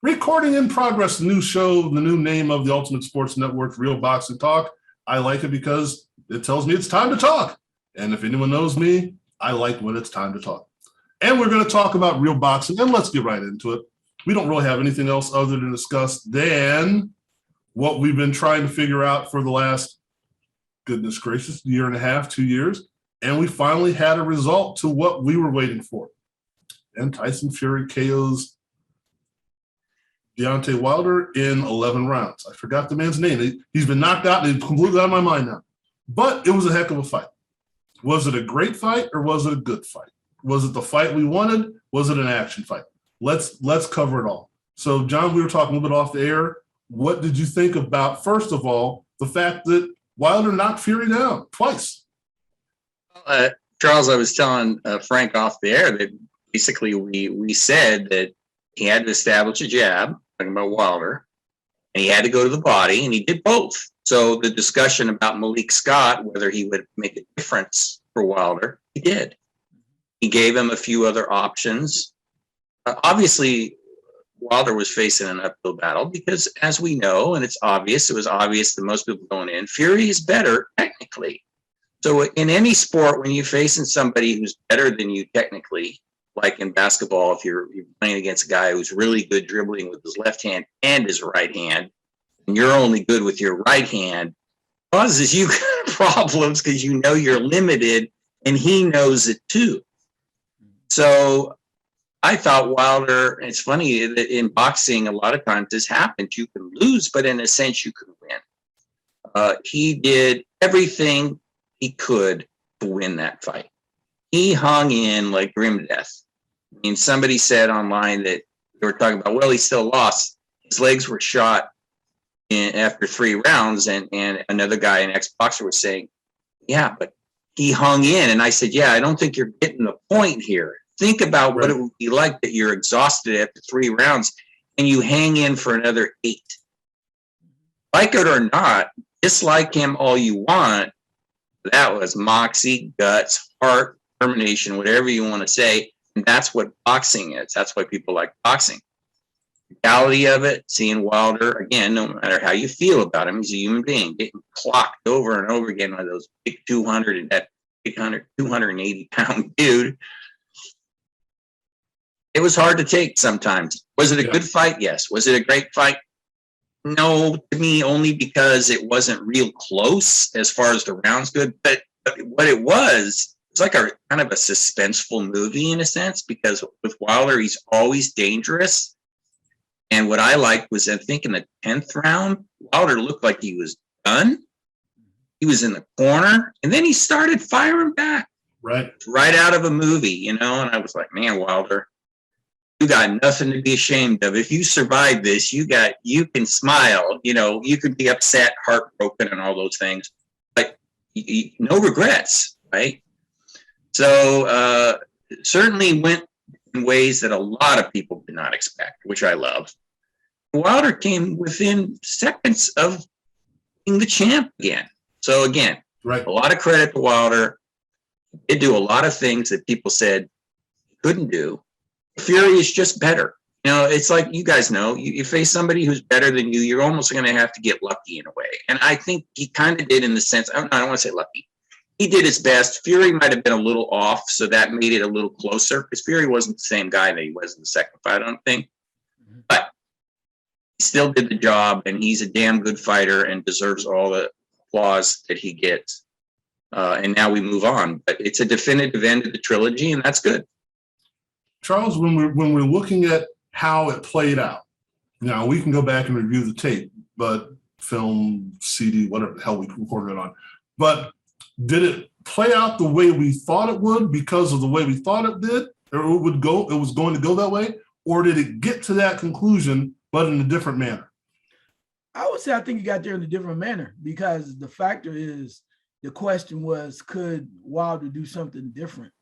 Recording in progress, the new show, the new name of the Ultimate Sports Network, Real Boxing Talk. I like it because it tells me it's time to talk. And if anyone knows me, I like when it's time to talk. And we're going to talk about real boxing, and let's get right into it. We don't really have anything else other to discuss than what we've been trying to figure out for the last, goodness gracious, year and a half, 2 years. And we finally had a result to what we were waiting for. And Tyson Fury KOs Deontay Wilder in 11 rounds. I forgot the man's name. He's been knocked out and he's completely out of my mind now. But it was a heck of a fight. Was it a great fight or was it a good fight? Was it the fight we wanted? Was it an action fight? Let's cover it all. So, John, we were talking a little bit off the air. What did you think about, first of all, the fact that Wilder knocked Fury down twice? Charles, I was telling Frank off the air that basically we said that he had to establish a jab, talking about Wilder, and he had to go to the body, and he did both. So the discussion about Malik Scott, whether he would make a difference for Wilder, he did. He gave him a few other options. Obviously, Wilder was facing an uphill battle because, as we know, and it was obvious to most people going in, Fury is better technically. So in any sport, when you're facing somebody who's better than you technically, like in basketball, if you're playing against a guy who's really good dribbling with his left hand and his right hand, and you're only good with your right hand, causes you problems because you know you're limited, and he knows it too. So I thought Wilder, it's funny that in boxing, a lot of times this happens. You can lose, but in a sense, you can win. He did everything he could to win that fight. He hung in like grim death. I mean, somebody said online that they were talking about, well, he still lost. His legs were shot after 3 rounds, and another guy, an ex-boxer, was saying, yeah, but he hung in. And I said, yeah, I don't think you're getting the point here. Think about what it would be like that you're exhausted after 3 rounds and you hang in for another 8. Like it or not, dislike him all you want. That was moxie, guts, heart, determination, whatever you want to say. And that's what boxing is. That's why people like boxing. The reality of it, seeing Wilder, again, no matter how you feel about him, he's a human being, getting clocked over and over again by those big 280-pound dude. It was hard to take sometimes. Was it a good fight? Yes. Was it a great fight? No, to me, only because it wasn't real close as far as the rounds good. But what it was like a kind of a suspenseful movie in a sense, because with Wilder, he's always dangerous. And what I liked was, I think in the 10th round, Wilder looked like he was done. He was in the corner, and then he started firing back. Right out of a movie, you know? And I was like, man, Wilder, you got nothing to be ashamed of. If you survive this, you can smile, you know, you could be upset, heartbroken, and all those things, but no regrets, right? So certainly went in ways that a lot of people did not expect, which I love. Wilder came within seconds of being the champ again. So again, a lot of credit to Wilder. He did do a lot of things that people said he couldn't do. Fury is just better. You know, it's like, you guys know, you face somebody who's better than you, you're almost going to have to get lucky in a way. And I think he kind of did, in the sense, I don't want to say lucky. He did his best. Fury might have been a little off, so that made it a little closer, because Fury wasn't the same guy that he was in the second fight, I don't think. But he still did the job, and he's a damn good fighter and deserves all the applause that he gets. And now we move on. But it's a definitive end of the trilogy, and that's good. Charles, when we're looking at how it played out, now we can go back and review the tape, but film, CD, whatever the hell we recorded it on. But did it play out the way we thought it would because of the way we thought it did, or it was going to go that way, or did it get to that conclusion but in a different manner? I would say I think it got there in a different manner, because the factor is, the question was, could Wilder do something different?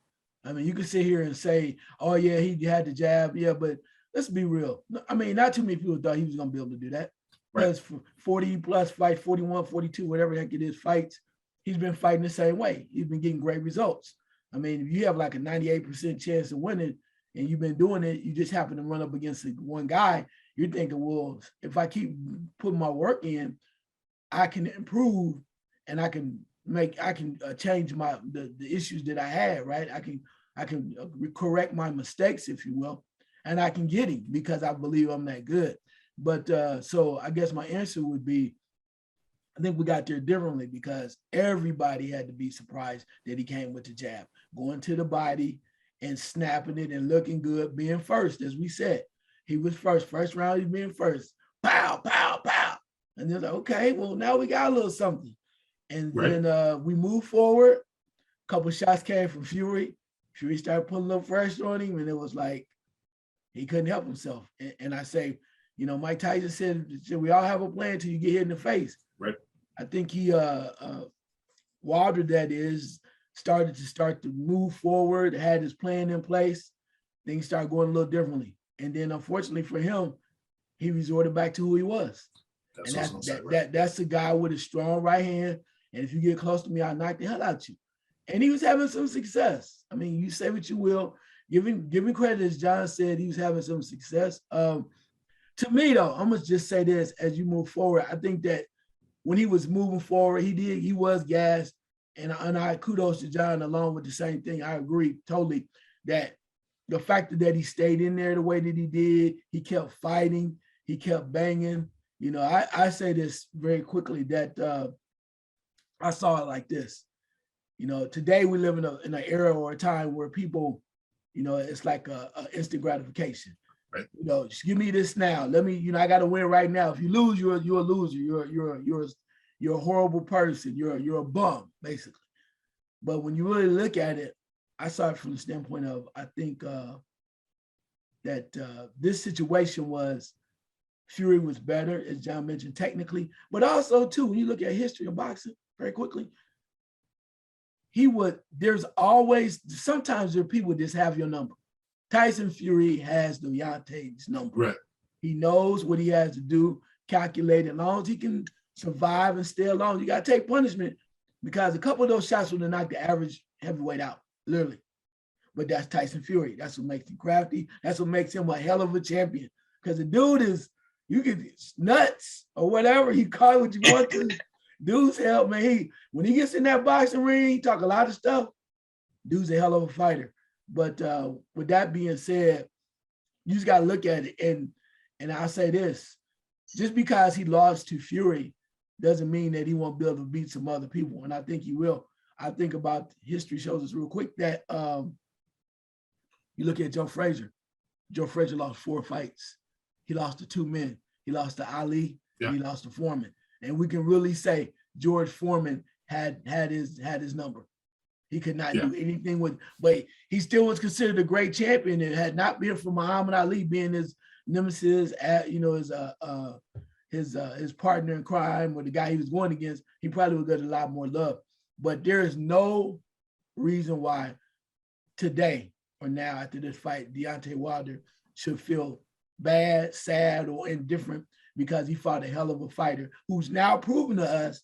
I mean, you can sit here and say, oh, yeah, he had the jab. Yeah, but let's be real. I mean, not too many people thought he was going to be able to do that. Because for 40-plus fights, 41, 42, whatever the heck it is, fights, he's been fighting the same way. He's been getting great results. I mean, if you have like a 98% chance of winning and you've been doing it, you just happen to run up against one guy, you're thinking, well, if I keep putting my work in, I can improve and I can change the issues that I had, right? I can correct my mistakes, if you will, and I can get him because I believe I'm that good. But so I guess my answer would be, I think we got there differently because everybody had to be surprised that he came with the jab, going to the body and snapping it and looking good, being first, as we said. He was first round, he's being first. Pow, pow, pow. And they're like, okay, well, now we got a little something. And then we moved forward. A couple shots came from Fury. Fury started putting a little pressure on him, and it was like he couldn't help himself. And I say, you know, Mike Tyson said we all have a plan till you get hit in the face. Right. I think he Wilder, that is, started to move forward, had his plan in place. Things started going a little differently. And then unfortunately for him, he resorted back to who he was. That's a guy with a strong right hand. And if you get close to me, I'll knock the hell out you. And he was having some success. I mean, you say what you will. Give him credit, as John said, he was having some success. To me, though, I'm gonna just say this as you move forward. I think that when he was moving forward, he was gassed. And I kudos to John along with the same thing. I agree totally that the fact that he stayed in there the way that he did, he kept fighting, he kept banging. You know, I say this very quickly that I saw it like this. You know, today we live in an era or a time where people, you know, it's like a instant gratification. Right. You know, just give me this now. Let me, you know, I got to win right now. If you lose, you're a loser. You're a horrible person. You're a bum, basically. But when you really look at it, I saw it from the standpoint of, I think that this situation was, Fury was better, as John mentioned, technically, but also too, when you look at history of boxing very quickly, sometimes there are people that just have your number. Tyson Fury has Deontay's number. Right. He knows what he has to do, calculate it. As long as he can survive and stay along, you got to take punishment because a couple of those shots would have knocked the average heavyweight out, literally. But that's Tyson Fury. That's what makes him crafty. That's what makes him a hell of a champion. Because the dude is, you can nuts or whatever, you call it what you want to. Dude's hell, man. When he gets in that boxing ring, he talk a lot of stuff. Dude's a hell of a fighter. But with that being said, you just got to look at it. And I'll say this, just because he lost to Fury doesn't mean that he won't be able to beat some other people. And I think he will. I think about history shows us real quick that you look at Joe Frazier. Joe Frazier lost 4 fights. He lost to 2 men. He lost to Ali. Yeah. He lost to Foreman. And we can really say George Foreman had his number. He could not do anything with, but he still was considered a great champion. It had not been for Muhammad Ali being his nemesis, his partner in crime, or the guy he was going against, he probably would get a lot more love. But there is no reason why today or now after this fight, Deontay Wilder should feel bad, sad, or indifferent because he fought a hell of a fighter who's now proven to us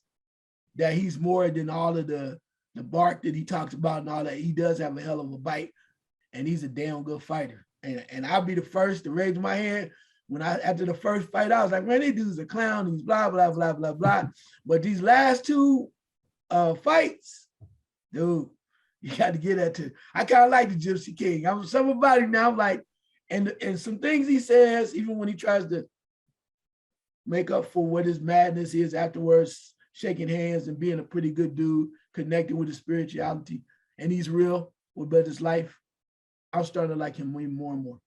that he's more than all of the bark that he talks about and all that. He does have a hell of a bite, and he's a damn good fighter. And I'll be the first to raise my hand when after the first fight, I was like, man, this dude's a clown. He's blah, blah, blah, blah, blah. But these last 2 fights, dude, you got to get that to. I kind of like the Gypsy King. I'm somebody now. I'm like, and some things he says, even when he tries to make up for what his madness is afterwards, shaking hands and being a pretty good dude, connected with his spirituality, and he's real with his life. I'm starting to like him more and more.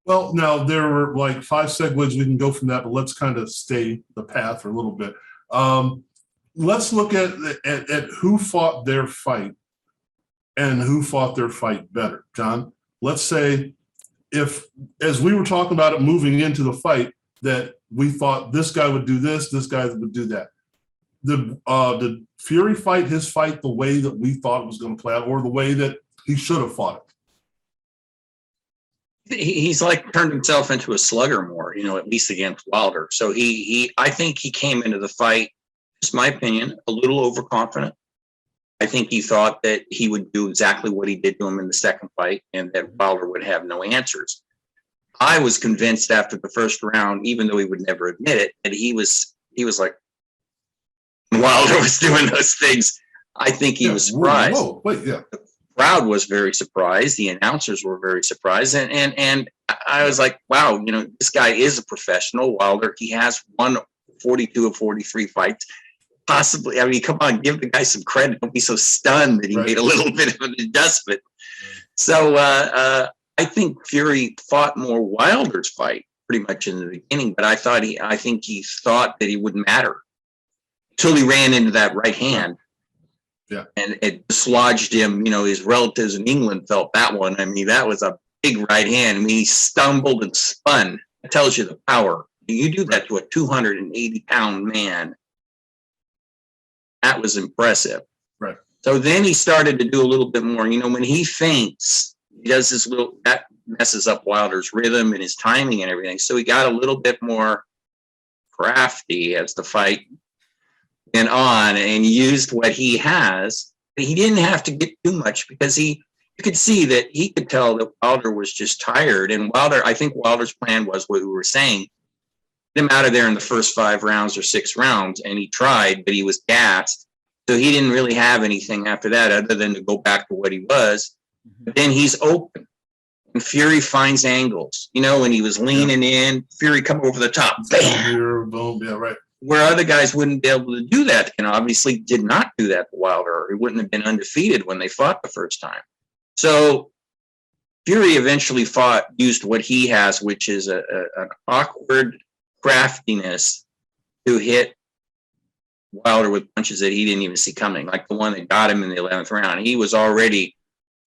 Well, now there were like 5 segues. We can go from that, but let's kind of stay the path for a little bit. Let's look at who fought their fight and who fought their fight better. John, let's say if, as we were talking about it moving into the fight, that we thought this guy would do this guy would do that. Did Fury fight his fight the way that we thought it was going to play out, or the way that he should have fought it? He's like turned himself into a slugger more, at least against Wilder. So I think he came into the fight, just my opinion, a little overconfident. I think he thought that he would do exactly what he did to him in the second fight and that Wilder would have no answers. I was convinced after the first round, even though he would never admit it, that he was like, Wilder was doing those things. I think he was surprised. Whoa, wait, yeah. The crowd was very surprised. The announcers were very surprised. And I was like, wow, you know, this guy is a professional. Wilder, he has won 42 of 43 fights. Possibly, I mean, come on, give the guy some credit. Don't be so stunned that he made a little bit of an adjustment. So I think Fury fought more Wilder's fight pretty much in the beginning, but I think he thought that he wouldn't matter until he ran into that right hand. Yeah. And it dislodged him. You know, his relatives in England felt that one. I mean, that was a big right hand. I mean, he stumbled and spun. It tells you the power. You do that to a 280-pound man. That was impressive. Right. So then he started to do a little bit more. You know, when he feints, he does this little, that messes up Wilder's rhythm and his timing and everything. So he got a little bit more crafty as the fight went on and used what he has. But he didn't have to get too much because you could see that he could tell that Wilder was just tired. And I think Wilder's plan was what we were saying, get him out of there in the first 5 rounds or 6 rounds. And he tried, but he was gassed. So he didn't really have anything after that other than to go back to what he was. But then he's open. And Fury finds angles. You know, when he was leaning in, Fury come over the top. Bam! Boom. Yeah, right. Where other guys wouldn't be able to do that, and obviously did not do that to Wilder. He wouldn't have been undefeated when they fought the first time. So Fury eventually used what he has, which is an awkward craftiness to hit Wilder with punches that he didn't even see coming, like the one that got him in the 11th round. He was already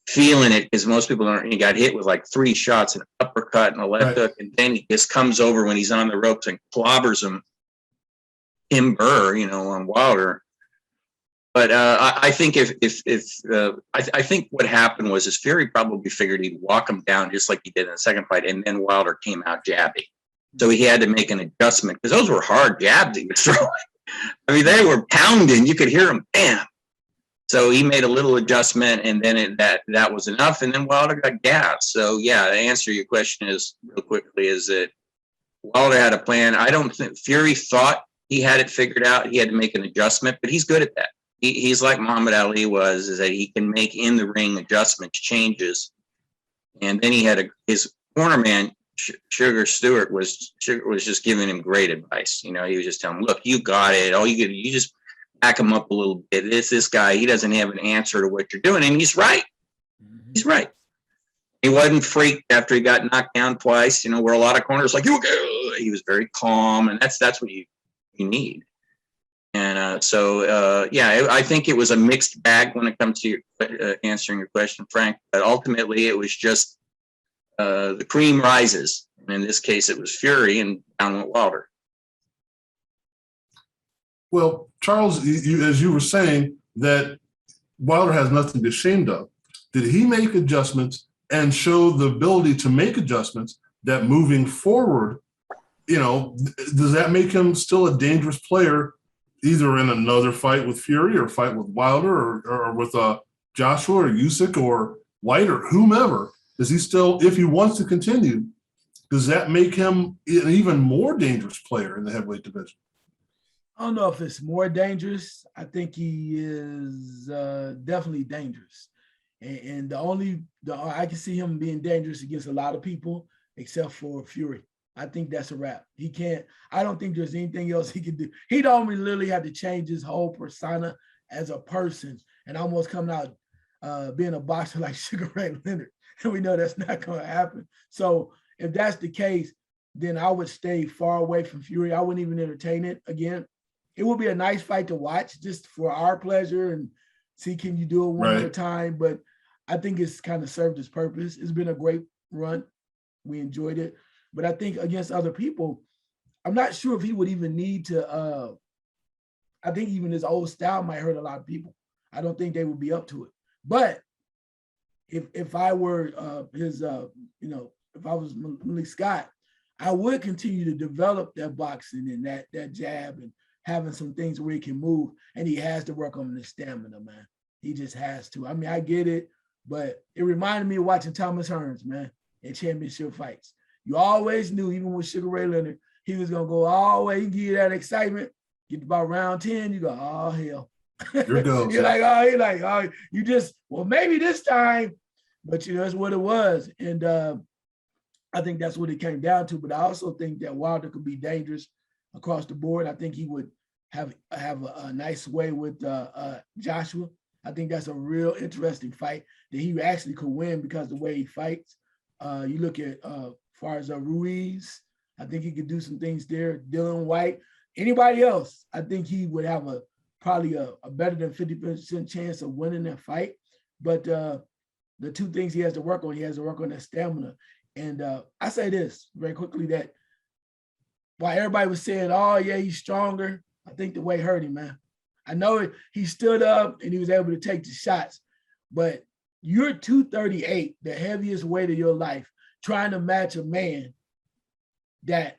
feeling it because most people don't. He got hit with like 3 shots, an uppercut and a left hook, and then he just comes over when he's on the ropes and clobbers him. Tim Burr, you know, on Wilder. But I think I think what happened was Fury probably figured he'd walk him down just like he did in the second fight, and then Wilder came out jabbing. So he had to make an adjustment because those were hard jabs he was throwing. I mean, they were pounding. You could hear them, bam. So he made a little adjustment, and then that was enough, and then Wilder got gassed. So yeah, to answer your question is real quickly is that Wilder had a plan. I don't think Fury thought he had it figured out. He had to make an adjustment, but he's good at that. He's like Muhammad Ali was, is that he can make in the ring adjustments, changes. And then he had his corner man, Sugar Stewart, was just giving him great advice. You know, he was just telling him, look, you got it. All you just back him up a little bit. This guy, he doesn't have an answer to what you're doing. And he's right. He's right. He wasn't freaked after he got knocked down twice, you know, where a lot of corners like, you okay? He was very calm, and that's what you need. And yeah, I think it was a mixed bag when it comes to answering your question, Frank. But ultimately, it was just the cream rises. And in this case, it was Fury, and down went Wilder. Well, Charles, as you were saying, that Wilder has nothing to be ashamed of. Did he make adjustments and show the ability to make adjustments that moving forward, you know, does that make him still a dangerous player, either in another fight with Fury or fight with Wilder or with Joshua or Usyk or White or whomever? Is he still, if he wants to continue, does that make him an even more dangerous player in the heavyweight division? I don't know if it's more dangerous. I think he is definitely dangerous. And I can see him being dangerous against a lot of people except for Fury. I think that's a wrap. I don't think there's anything else he can do. He'd only literally have to change his whole persona as a person and almost come out being a boxer like Sugar Ray Leonard. And we know that's not going to happen. So if that's the case, then I would stay far away from Fury. I wouldn't even entertain it again. It would be a nice fight to watch just for our pleasure and see, can you do it one more time? But I think it's kind of served its purpose. It's been a great run. We enjoyed it. But I think against other people, I'm not sure if he would even need to, I think even his old style might hurt a lot of people. I don't think they would be up to it. But if I were if I was Malik Scott, I would continue to develop that boxing and that jab and having some things where he can move, and he has to work on the stamina, man. He just has to. I mean, I get it, but it reminded me of watching Thomas Hearns, man, in championship fights. You always knew, even with Sugar Ray Leonard, he was gonna go all the way. He give you that excitement. Get about round 10, you go, oh hell. Here it goes. You're like, oh, you're like, oh, you just, well, maybe this time, but you know, that's what it was. And I think that's what it came down to. But I also think that Wilder could be dangerous across the board. I think he would have a nice way with Joshua. I think that's a real interesting fight that he actually could win because of the way he fights. You look at far as Ruiz, I think he could do some things there. Dylan White, anybody else, I think he would have probably a better than 50% chance of winning that fight. But the two things he has to work on, he has to work on that stamina. And I say this very quickly, that while everybody was saying, oh yeah, he's stronger, I think the weight hurt him, man. I know he stood up and he was able to take the shots, but you're 238, the heaviest weight of your life, trying to match a man that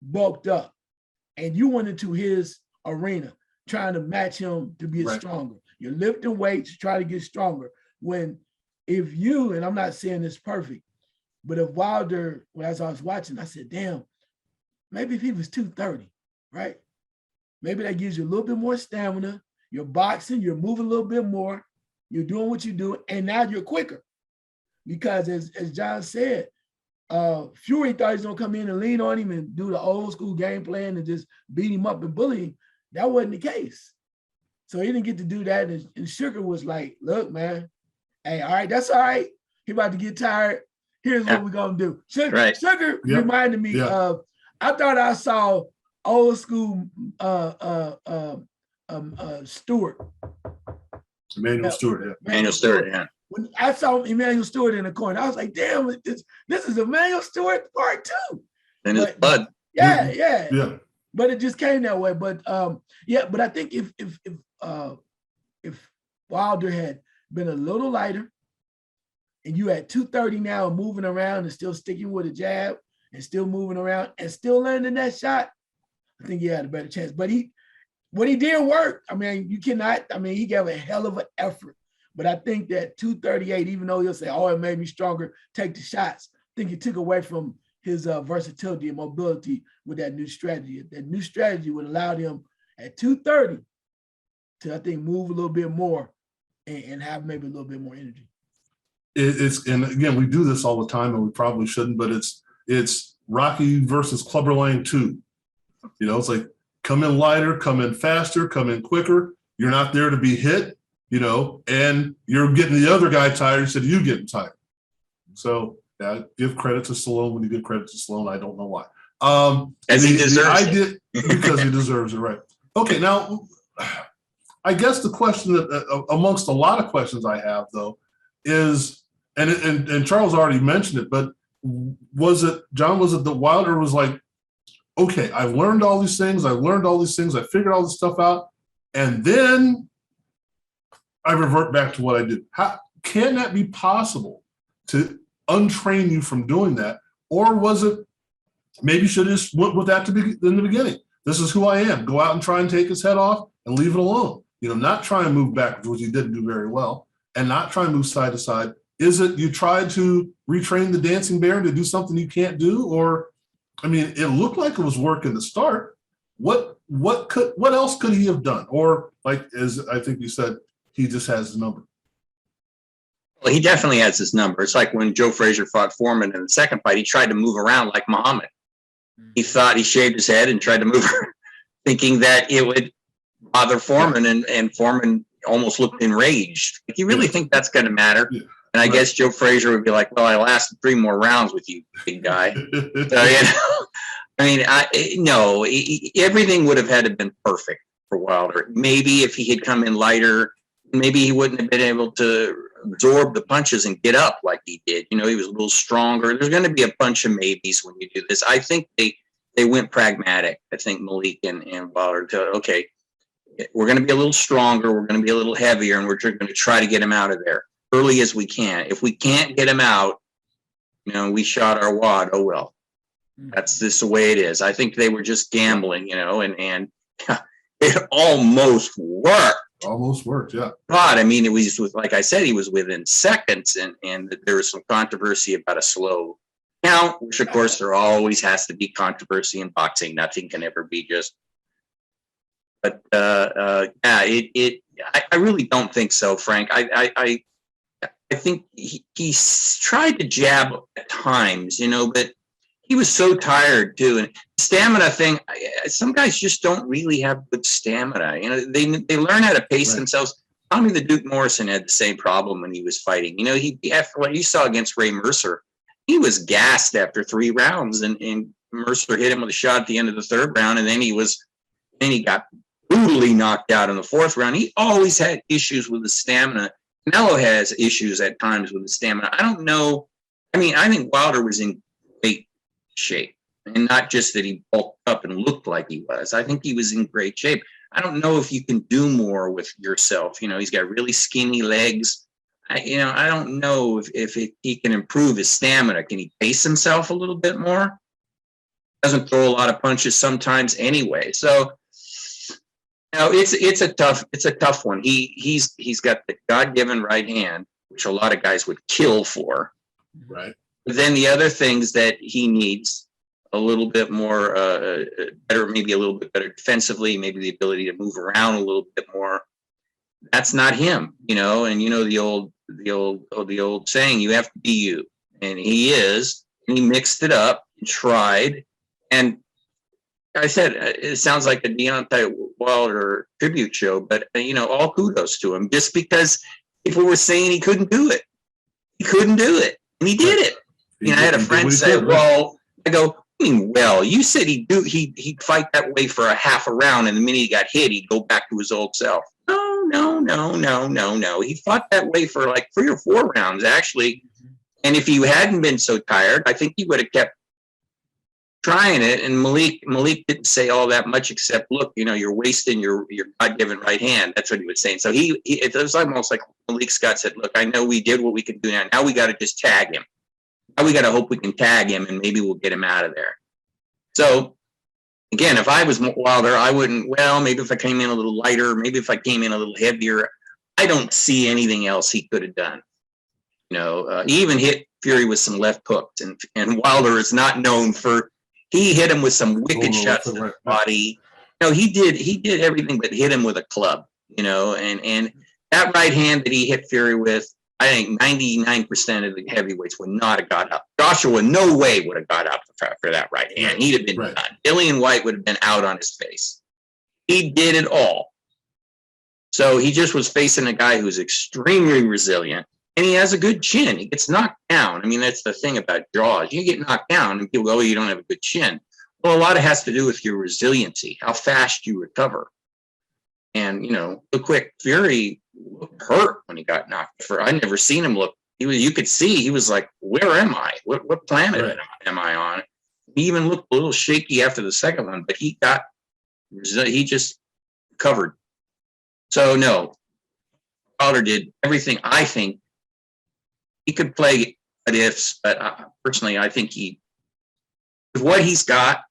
bulked up, and you went into his arena trying to match him to be stronger. You're lifting weights, try to get stronger. When if you, and I'm not saying it's perfect, but if Wilder, as I was watching, I said, damn, maybe if he was 230, right? Maybe that gives you a little bit more stamina. You're boxing, you're moving a little bit more, you're doing what you do, and now you're quicker. Because as John said, Fury thought he was gonna come in and lean on him and do the old school game plan and just beat him up and bully him. That wasn't the case. So he didn't get to do that. And Sugar was like, look, man, hey, all right, that's all right. He about to get tired. Here's what we're gonna do. Sugar reminded me of, I thought I saw old school Stewart. Emmanuel Stewart, yeah. Emmanuel Stewart, yeah. When I saw Emmanuel Stewart in the corner, I was like, damn, this is Emmanuel Stewart part 2. And his bud. Yeah. But it just came that way. But but I think if Wilder had been a little lighter and you at 230 now moving around and still sticking with a jab and still moving around and still landing that shot, I think he had a better chance. But what he did work. I mean, he gave a hell of an effort. But I think that 238, even though he'll say, oh, it made me stronger, take the shots, I think it took away from his versatility and mobility with that new strategy. That new strategy would allow him at 230 to, I think, move a little bit more and have maybe a little bit more energy. And again, we do this all the time and we probably shouldn't, but it's Rocky versus Clubber Lang 2. You know, it's like, come in lighter, come in faster, come in quicker. You're not there to be hit, you know, and you're getting the other guy tired instead of you getting tired. So give credit to Stallone when you give credit to Stallone. I don't know why. As he deserves it. Because he deserves it, right. Okay, now, I guess the question that amongst a lot of questions I have, though, is, and Charles already mentioned it, but was it that Wilder was like, okay, I've learned all these things, I figured all this stuff out, and then I revert back to what I did. How can that be possible to untrain you from doing that? Or was it maybe you should have just went with that in the beginning? This is who I am. Go out and try and take his head off and leave it alone. You know, not try and move backwards, which he didn't do very well, and not try and move side to side. Is it you tried to retrain the dancing bear to do something you can't do? Or, I mean, it looked like it was working to start. What else could he have done? Or, like, as I think you said, he just has his number. Well, he definitely has his number. It's like when Joe Frazier fought Foreman in the second fight, he tried to move around like Muhammad. He thought he shaved his head and tried to move thinking that it would bother Foreman, and Foreman almost looked enraged. Like, you really think that's going to matter? Yeah. And I guess Joe Frazier would be like, well, I lasted 3 more rounds with you, big guy. So, you know, I mean, everything would have had to have been perfect for Wilder. Maybe if he had come in lighter, maybe he wouldn't have been able to absorb the punches and get up like he did. You know, he was a little stronger. There's going to be a bunch of maybes when you do this. I think they went pragmatic. I think Malik and Wilder said, okay, we're going to be a little stronger, we're going to be a little heavier, and we're going to try to get him out of there early as we can. If we can't get him out, you know, we shot our wad. Oh well, that's just the way it is. I think they were just gambling, you know, and it almost worked. Almost worked, yeah. But I mean, it was like I said, he was within seconds, and there was some controversy about a slow count, which of course there always has to be controversy in boxing. Nothing can ever be just. But yeah, I really don't think so, Frank. I think he's tried to jab at times, but he was so tired too. And stamina thing, some guys just don't really have good stamina. They learn how to pace themselves. Tommy the Duke Morrison had the same problem when he was fighting. After what you saw against Ray Mercer, he was gassed after 3 rounds, and Mercer hit him with a shot at the end of the 3rd round, and then he got brutally knocked out in the 4th round. He always had issues with the stamina. Canelo has issues at times with the stamina. I don't know. I mean, I think Wilder was in great shape, and not just that he bulked up and looked like he was. I think he was in great shape. I don't know if you can do more with yourself. He's got really skinny legs. I don't know if he can improve his stamina. Can he pace himself a little bit more? Doesn't throw a lot of punches sometimes anyway. So, it's a tough one. He's got the God-given right hand, which a lot of guys would kill for. Right. But then the other things that he needs a little bit more better, maybe a little bit better defensively, maybe the ability to move around a little bit more. That's not him, and the old saying, you have to be you, and he is, and he mixed it up and tried, and I said it sounds like a Deontay Wilder tribute show, but all kudos to him, just because people were saying he couldn't do it, and he did it. I had a friend say, "Well," I go, "I mean, well, you said he'd fight that way for a half a round, and the minute he got hit, he'd go back to his old self." No. He fought that way for like 3 or 4 rounds, actually. And if he hadn't been so tired, I think he would have kept trying it. And Malik didn't say all that much, except, look, you're wasting your God-given right hand. That's what he was saying. So it was almost like Malik Scott said, look, I know we did what we could do now. Now we got to just tag him. Now we got to hope we can tag him, and maybe we'll get him out of there. So, again, if I was Wilder, I wouldn't, maybe if I came in a little lighter, maybe if I came in a little heavier, I don't see anything else he could have done. He even hit Fury with some left hooks, and Wilder is not known for, he hit him with some wicked shots to the body. He did everything but hit him with a club, and that right hand that he hit Fury with, I think 99% of the heavyweights would not have got up. Joshua, no way would have got up for that right hand. He'd have been done. Dillian White would have been out on his face. He did it all. So he just was facing a guy who's extremely resilient, and he has a good chin. He gets knocked down. I mean, that's the thing about Jaws. You get knocked down, and people go, "Oh, you don't have a good chin." Well, a lot of it has to do with your resiliency, how fast you recover. And, look quick, Fury looked hurt when he got knocked. I never seen him look. You could see he was like, "Where am I? What planet am I on?" He even looked a little shaky after the second one, but he just recovered. So no, Wilder did everything. I think he could play what ifs, but personally, I think with what he's got,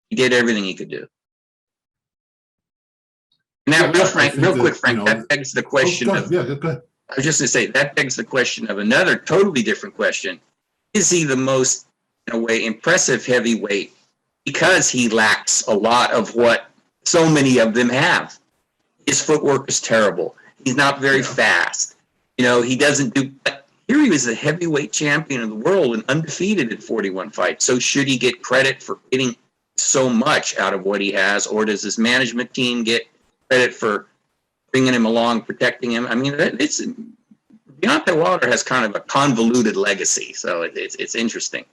he did everything he could do. Now, real quick, Frank, that begs the question of. Go ahead. I was just going to say that begs the question of another totally different question: is he the most, in a way, impressive heavyweight because he lacks a lot of what so many of them have? His footwork is terrible. He's not very fast. He doesn't do. But here he was the heavyweight champion of the world and undefeated in 41 fights. So should he get credit for getting so much out of what he has, or does his management team get credit for bringing him along, protecting him? I mean, Deontay Wilder has kind of a convoluted legacy, so it's interesting.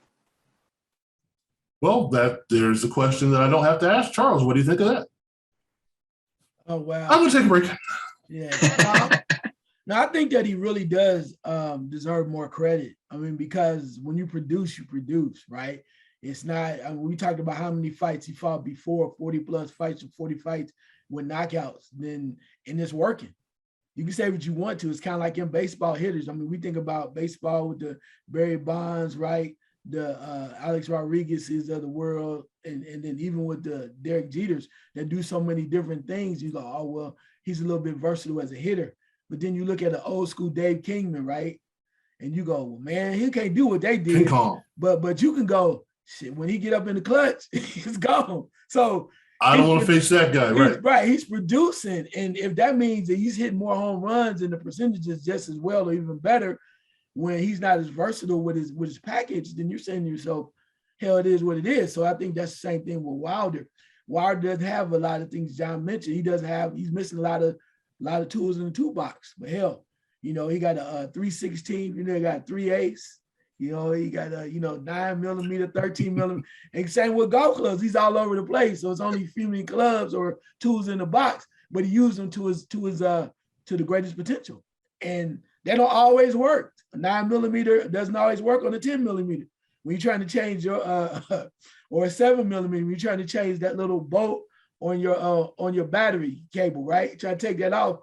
Well, there's a question that I don't have to ask Charles. What do you think of that? Oh, wow. I'm going to take a break. Yeah. No, I think that he really does deserve more credit. I mean, because when you produce, right? It's not, we talked about how many fights he fought before, 40 plus fights or 40 fights with knockouts, and it's working. You can say what you want to. It's kind of like in baseball hitters. I mean, we think about baseball with the Barry Bonds, right? The Alex Rodriguez's of the world, and then even with the Derek Jeters that do so many different things, you go, oh, well, he's a little bit versatile as a hitter. But then you look at the old school Dave Kingman, right? and you go, well, man, he can't do what they King did. Kong. But you can go, shit, when he get up in the clutch, he's gone. So I don't want to face that guy, right? Right. He's producing. And if that means that he's hitting more home runs and the percentages just as well or even better when he's not as versatile with his package, then you're saying to yourself, hell, it is what it is. So I think that's the same thing with Wilder. Wilder doesn't have a lot of things John mentioned. He's missing a lot of tools in the toolbox. But hell, he got a 316, he got 3/8. He got a 9mm, 13mm, and same with golf clubs. He's all over the place. So it's only few many clubs or tools in the box, but he used them to the greatest potential. And they don't always work. A 9mm doesn't always work on a 10mm. When you're trying to change your or a 7mm, when you're trying to change that little bolt on your battery cable, right? Try to take that off.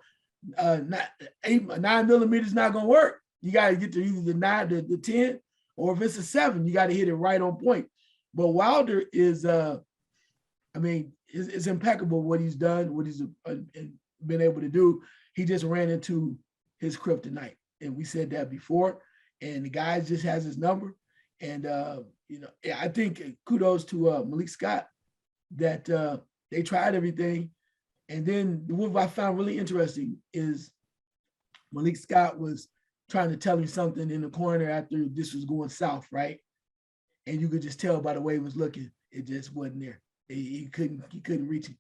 9mm is not gonna work. You got to get to either the 9, the 10, or if it's a 7, you got to hit it right on point. But Wilder is, it's impeccable what he's done, what he's been able to do. He just ran into his kryptonite, and we said that before. And the guy just has his number. And I think kudos to Malik Scott that they tried everything. And then what I found really interesting is Malik Scott was trying to tell him something in the corner after this was going south, right? And you could just tell by the way he was looking, it just wasn't there. He couldn't reach him.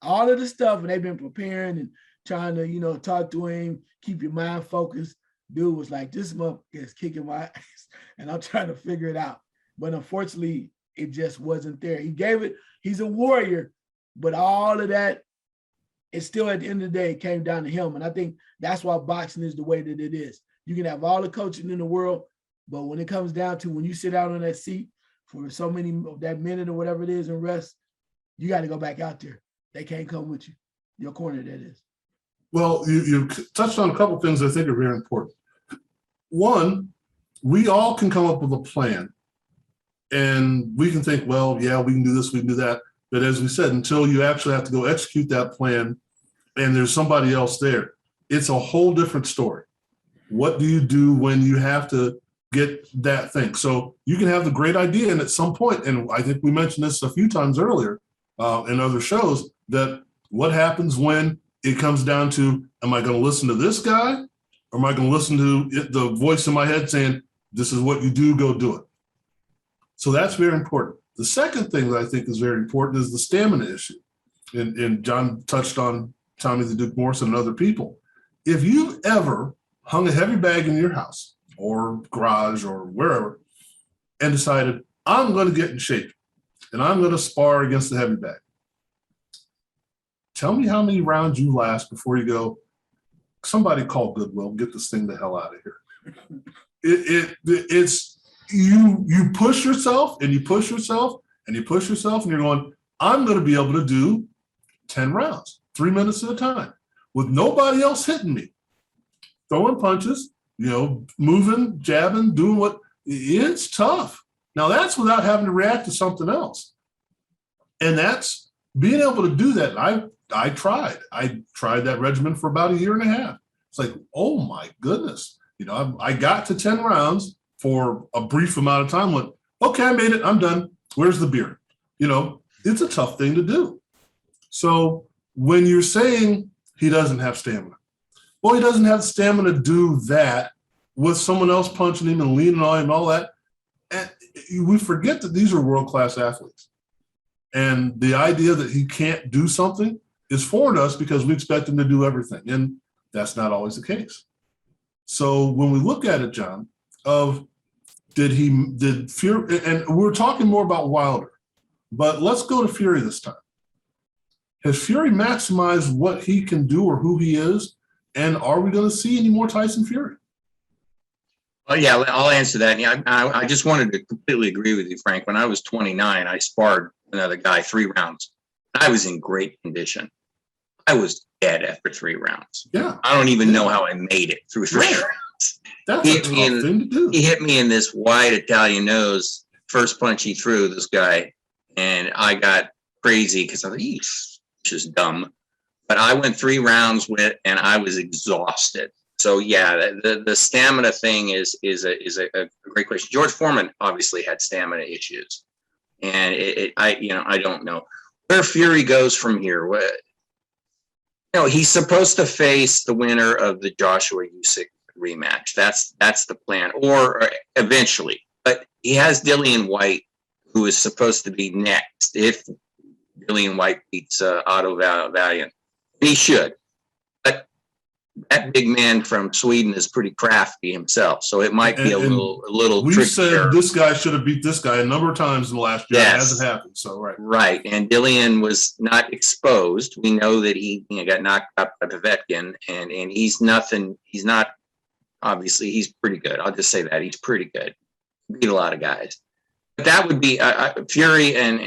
All of the stuff, and they've been preparing and trying to, talk to him, keep your mind focused. Dude was like, this motherfucker is kicking my ass, and I'm trying to figure it out. But unfortunately, it just wasn't there. He gave it, he's a warrior, but all of that, it still at the end of the day, it came down to him. And I think that's why boxing is the way that it is. You can have all the coaching in the world, but when it comes down to when you sit out on that seat for so many of that minute or whatever it is and rest, you got to go back out there. They can't come with you. Your corner, that is. Well, you touched on a couple of things I think are very important. One, we all can come up with a plan, and we can think, well, yeah, we can do this, we can do that. But as we said, until you actually have to go execute that plan and there's somebody else there, it's a whole different story. What do you do when you have to get that thing? So you can have the great idea, and at some point, and I think we mentioned this a few times earlier in other shows, that what happens when it comes down to, am I going to listen to this guy, or am I going to listen to the voice in my head saying, this is what you do, go do it? So that's very important. The second thing that I think is very important is the stamina issue. And John touched on Tommy the Duke Morrison and other people. If you've ever hung a heavy bag in your house or garage or wherever and decided, I'm going to get in shape and I'm going to spar against the heavy bag, tell me how many rounds you last before you go, somebody call Goodwill, get this thing the hell out of here. It's you push yourself and you push yourself and you push yourself, and you're going, I'm going to be able to do 10 rounds, 3 minutes at a time, with nobody else hitting me, throwing punches, moving, jabbing, doing what. It's tough. Now that's without having to react to something else. And that's being able to do that. I tried that regimen for about 1.5 years. It's like, oh my goodness. I got to 10 rounds for a brief amount of time. Went, okay, I made it. I'm done. Where's the beer? It's a tough thing to do. So when you're saying he doesn't have stamina, well, he doesn't have the stamina to do that with someone else punching him and leaning on him and all that. And we forget that these are world-class athletes. And the idea that he can't do something is foreign to us because we expect him to do everything. And that's not always the case. So when we look at it, John, did Fury, and we're talking more about Wilder, but let's go to Fury this time. Has Fury maximized what he can do or who he is? And are we going to see any more Tyson Fury? Oh, yeah, I'll answer that. Yeah, I just wanted to completely agree with you, Frank. When I was 29, I sparred another guy 3 rounds. I was in great condition. I was dead after 3 rounds. Yeah. I don't even know how I made it through 3 rounds. That's a tough thing to do. He hit me in this wide Italian nose. First punch he threw, this guy. And I got crazy because I thought, this is dumb. But I went 3 rounds with, and I was exhausted. So yeah, the stamina thing is a great question. George Foreman obviously had stamina issues, and I don't know where Fury goes from here. He's supposed to face the winner of the Joshua Usyk rematch. That's the plan, or eventually. But he has Dillian White, who is supposed to be next if Dillian White beats Otto Valiant. He should. But that big man from Sweden is pretty crafty himself, so it might be a little. We said this guy should have beat this guy a number of times in the last year. Yes. It hasn't happened. So right. And Dillian was not exposed. We know that he got knocked out by Povetkin, and he's nothing. He's not. Obviously, he's pretty good. I'll just say that he's pretty good. Beat a lot of guys. But that would be Fury and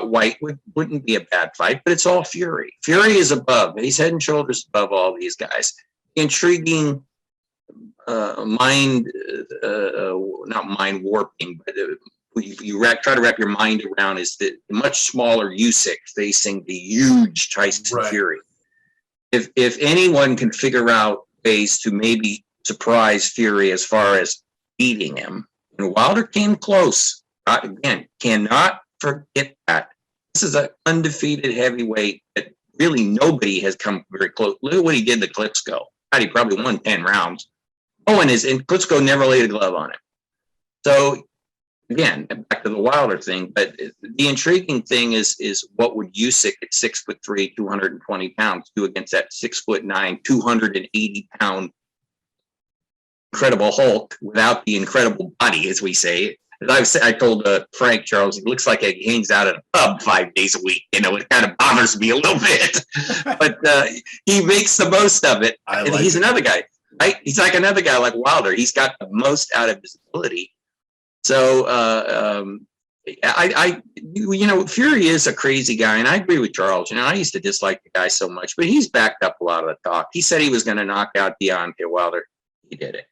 White wouldn't be a bad fight, but it's all Fury. Fury is above. He's head and shoulders above all these guys. Intriguing not mind warping, but you try to wrap your mind around is the much smaller Usyk facing the huge Tyson Fury. If anyone can figure out ways to maybe surprise Fury as far as beating him, and Wilder came close. Again, cannot forget that. This is an undefeated heavyweight that really nobody has come very close. Look at what he did to Klitschko. God, he probably won 10 rounds. And Klitschko never laid a glove on him. So, again, back to the Wilder thing, but the intriguing thing is what would Usyk at 6'3", 220 pounds do against that 6'9", 280 pound incredible Hulk without the incredible body, as we say. As I told Frank Charles, he looks like he hangs out at a pub 5 days a week. It kind of bothers me a little bit, but he makes the most of it. He's another guy, right? He's like another guy like Wilder. He's got the most out of his ability. So Fury is a crazy guy, and I agree with Charles. I used to dislike the guy so much, but he's backed up a lot of the talk. He said he was going to knock out Deontay Wilder. He did it.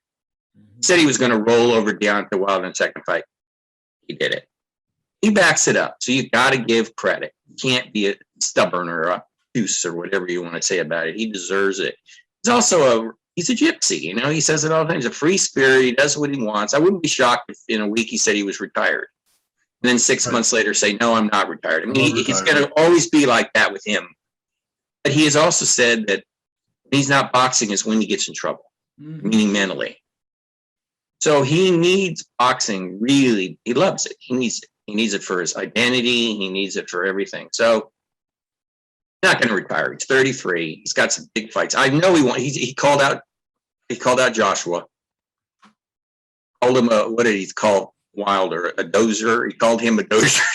He said he was going to roll over Deontay Wilder in the second fight. He did it. He backs it up. So you got to give credit. You can't be a stubborn or obtuse or whatever you want to say about it. He deserves it. He's a gypsy. He says it all the time. He's a free spirit. He does what he wants. I wouldn't be shocked if in a week he said he was retired. And then 6 months later say, no, I'm not retired. He's going to always be like that with him. But he has also said that when he's not boxing is when he gets in trouble, meaning mentally. So he needs boxing, really. He loves it. He needs it. He needs it for his identity. He needs it for everything. So he's not going to retire. He's 33. He's got some big fights. I know he called out Joshua. Called him what did he call Wilder? A dozer. He called him a dozer.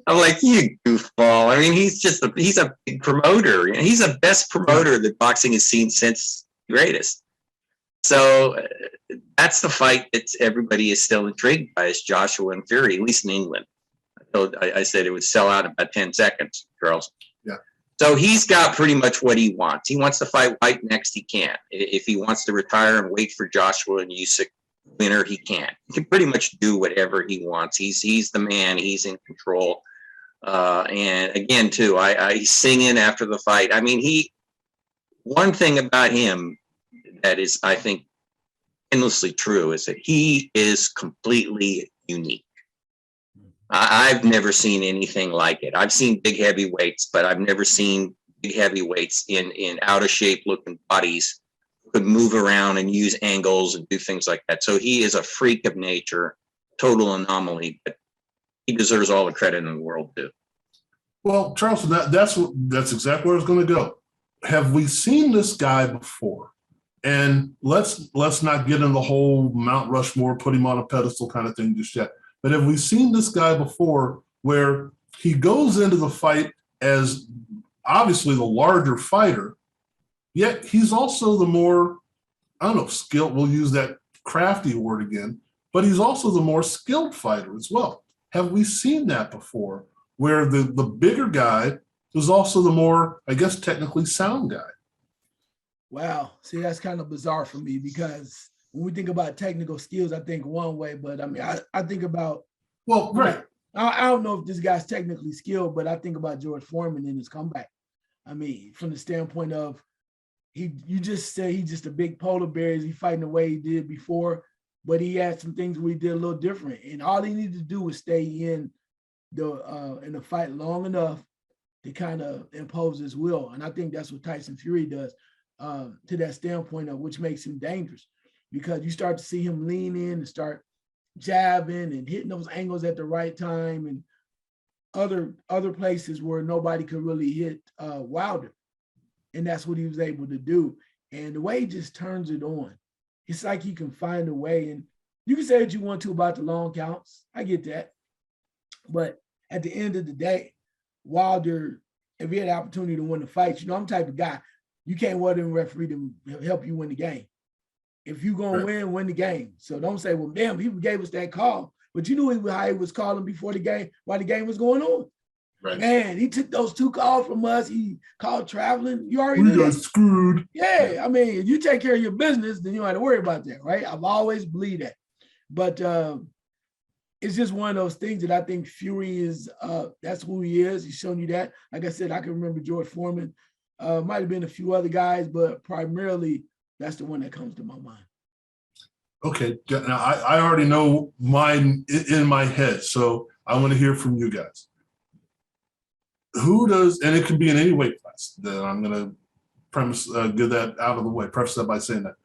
I'm like, you goofball. He's a big promoter. He's the best promoter that boxing has seen since the greatest. So that's the fight that everybody is still intrigued by, is Joshua and Fury, at least in England. I said it would sell out in about 10 seconds, Charles. Yeah. So he's got pretty much what he wants. He wants to fight White next, he can. If he wants to retire and wait for Joshua and Usyk winner, he can. He can pretty much do whatever he wants. He's the man. He's in control. And again, too, he's singing after the fight. One thing about him that is, I think, endlessly true is that he is completely unique. I've never seen anything like it. I've seen big heavyweights, but I've never seen big heavyweights in out of shape looking bodies who could move around and use angles and do things like that. So he is a freak of nature, total anomaly, but he deserves all the credit in the world too. Well, Charles, that's exactly where I was going to go. Have we seen this guy before? And let's not get in the whole Mount Rushmore, put him on a pedestal kind of thing just yet. But have we seen this guy before where he goes into the fight as obviously the larger fighter, yet he's also the more, skilled, we'll use that crafty word again, but he's also the more skilled fighter as well. Have we seen that before where the bigger guy is also the more, I guess, technically sound guy? Wow. See, that's kind of bizarre for me because when we think about technical skills, I think one way, but I think about, right. I don't know if this guy's technically skilled, but I think about George Foreman in his comeback. I mean, from the standpoint of you just say he's just a big polar bear. Is he fighting the way he did before? But he had some things where he did a little different, and all he needed to do was stay in the fight long enough to kind of impose his will. And I think that's what Tyson Fury does, to that standpoint of which makes him dangerous, because you start to see him lean in and start jabbing and hitting those angles at the right time, and other places where nobody could really hit Wilder. And that's what he was able to do. And the way he just turns it on, it's like he can find a way. And you can say what you want to about the long counts. I get that. But at the end of the day, Wilder, if he had the opportunity to win the fight, I'm the type of guy, you can't wait on referee to help you win the game. If you're going to win the game. So don't say, well, damn, he gave us that call. But you knew how he was calling before the game, while the game was going on. Right. Man, he took those 2 calls from us. He called traveling. You already knew got screwed. Yeah, I mean, if you take care of your business, then you don't have to worry about that, right? I've always believed that. But it's just one of those things that I think Fury is, that's who he is. He's shown you that. Like I said, I can remember George Foreman. Might have been a few other guys, but primarily that's the one that comes to my mind. Okay, now I already know mine in my head, so I want to hear from you guys. Who does, and it can be in any weight class, that I'm going to get that out of the way, preface that by saying that.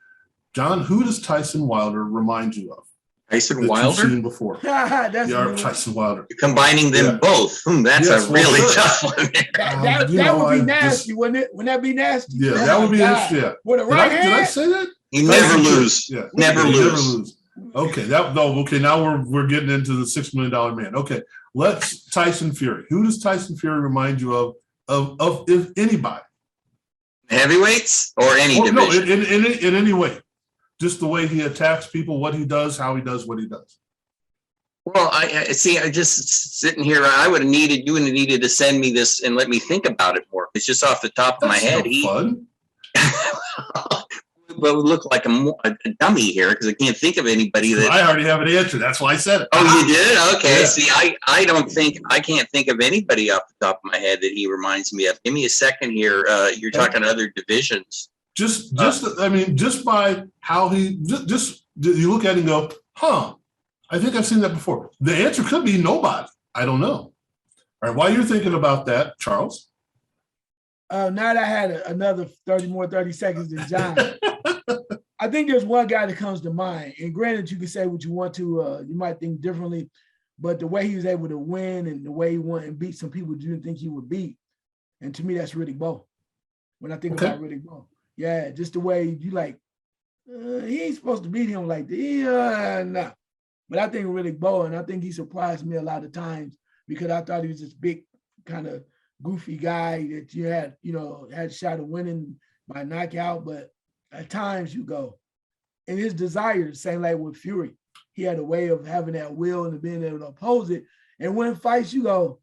John, who does Tyson Wilder remind you of? Tyson Wilder? You've seen before. Tyson Wilder. You're combining them both. That's a really tough one. That would be nasty, wouldn't it? Wouldn't that be nasty? Yeah, that would be interesting. Yeah. With a right hand? Did I say that? You never lose. Yeah. Never lose. Okay, now we're getting into the $6 million man. Okay, let's Tyson Fury. Who does Tyson Fury remind you of if anybody? Heavyweights or any division? No, in any way. Just the way he attacks people, what he does, how he does what he does. Well, I see. I just sitting here. You would have needed to send me this and let me think about it more. It's just off the top of my head. Fun. Well, would look like a dummy here because I can't think of anybody that. I already have an answer. That's why I said it. Oh, you did? Okay. Yeah. See, I can't think of anybody off the top of my head that he reminds me of. Give me a second here. You're talking other divisions. Just by how you look at it and go, I think I've seen that before. The answer could be nobody. I don't know. All right. While you're thinking about that, Charles. Now that I had another 30 seconds than John, I think there's one guy that comes to mind. And granted, you can say what you want to, you might think differently, but the way he was able to win and the way he won and beat some people you didn't think he would beat. And to me, that's Riddick Bowe. When I think about Riddick Bowe. Yeah, just the way you he ain't supposed to beat him like that. Nah. But I think Riddick Bowe, and I think he surprised me a lot of times because I thought he was this big kind of goofy guy that you had a shot of winning by knockout, but at times you go. And his desire, same like with Fury, he had a way of having that will and being able to oppose it. And when fights, you go,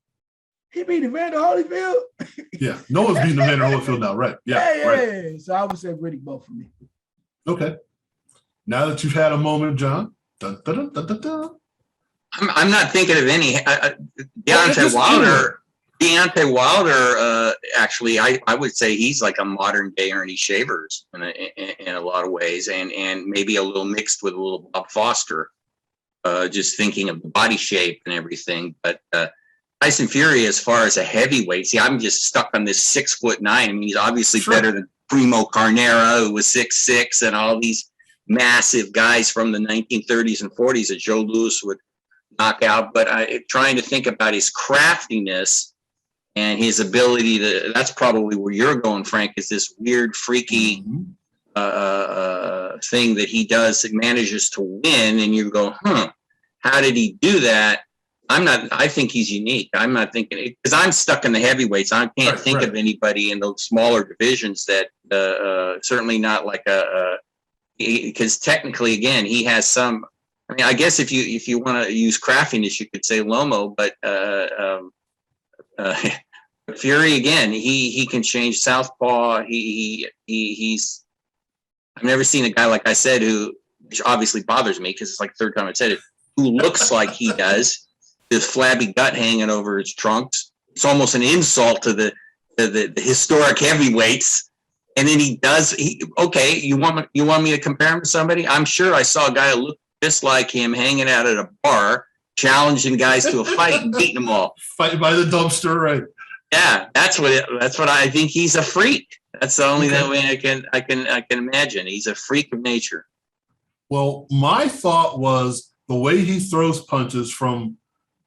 he beat Evander Holyfield. Yeah, no one's beating Evander Holyfield now, right? Yeah, right. So I would say Riddick Bowe for me. Okay. Now that you've had a moment, John. Dun, dun, dun, dun, dun. I'm not thinking of any. Deontay Wilder, actually, I would say he's like a modern day Ernie Shavers in a lot of ways, and maybe a little mixed with a little Bob Foster, just thinking of the body shape and everything. But Tyson Fury, as far as a heavyweight, see, I'm just stuck on this 6'9". I mean, he's obviously better than Primo Carnera, who was 6'6", and all these massive guys from the 1930s and 40s that Joe Louis would knock out. But trying to think about his craftiness and his ability to, that's probably where you're going, Frank, is this weird, freaky thing that he does that manages to win. And you go, how did he do that? I think he's unique. I'm not thinking, because I'm stuck in the heavyweights. I can't think of anybody in those smaller divisions that certainly not like because technically, again, he has some, I mean, I guess if you want to use craftiness, you could say Lomo, but Fury, again, he can change southpaw. He's I've never seen a guy, like I said, which obviously bothers me because it's like the third time I said it, who looks like he does, this flabby gut hanging over his trunks. It's almost an insult to the the historic heavyweights. And then okay, you want me to compare him to somebody? I'm sure I saw a guy who looked just like him hanging out at a bar, challenging guys to a fight and beating them all. Fight by the dumpster, right? Yeah, that's what I think. He's a freak. That's the only way I can imagine. He's a freak of nature. Well, my thought was the way he throws punches from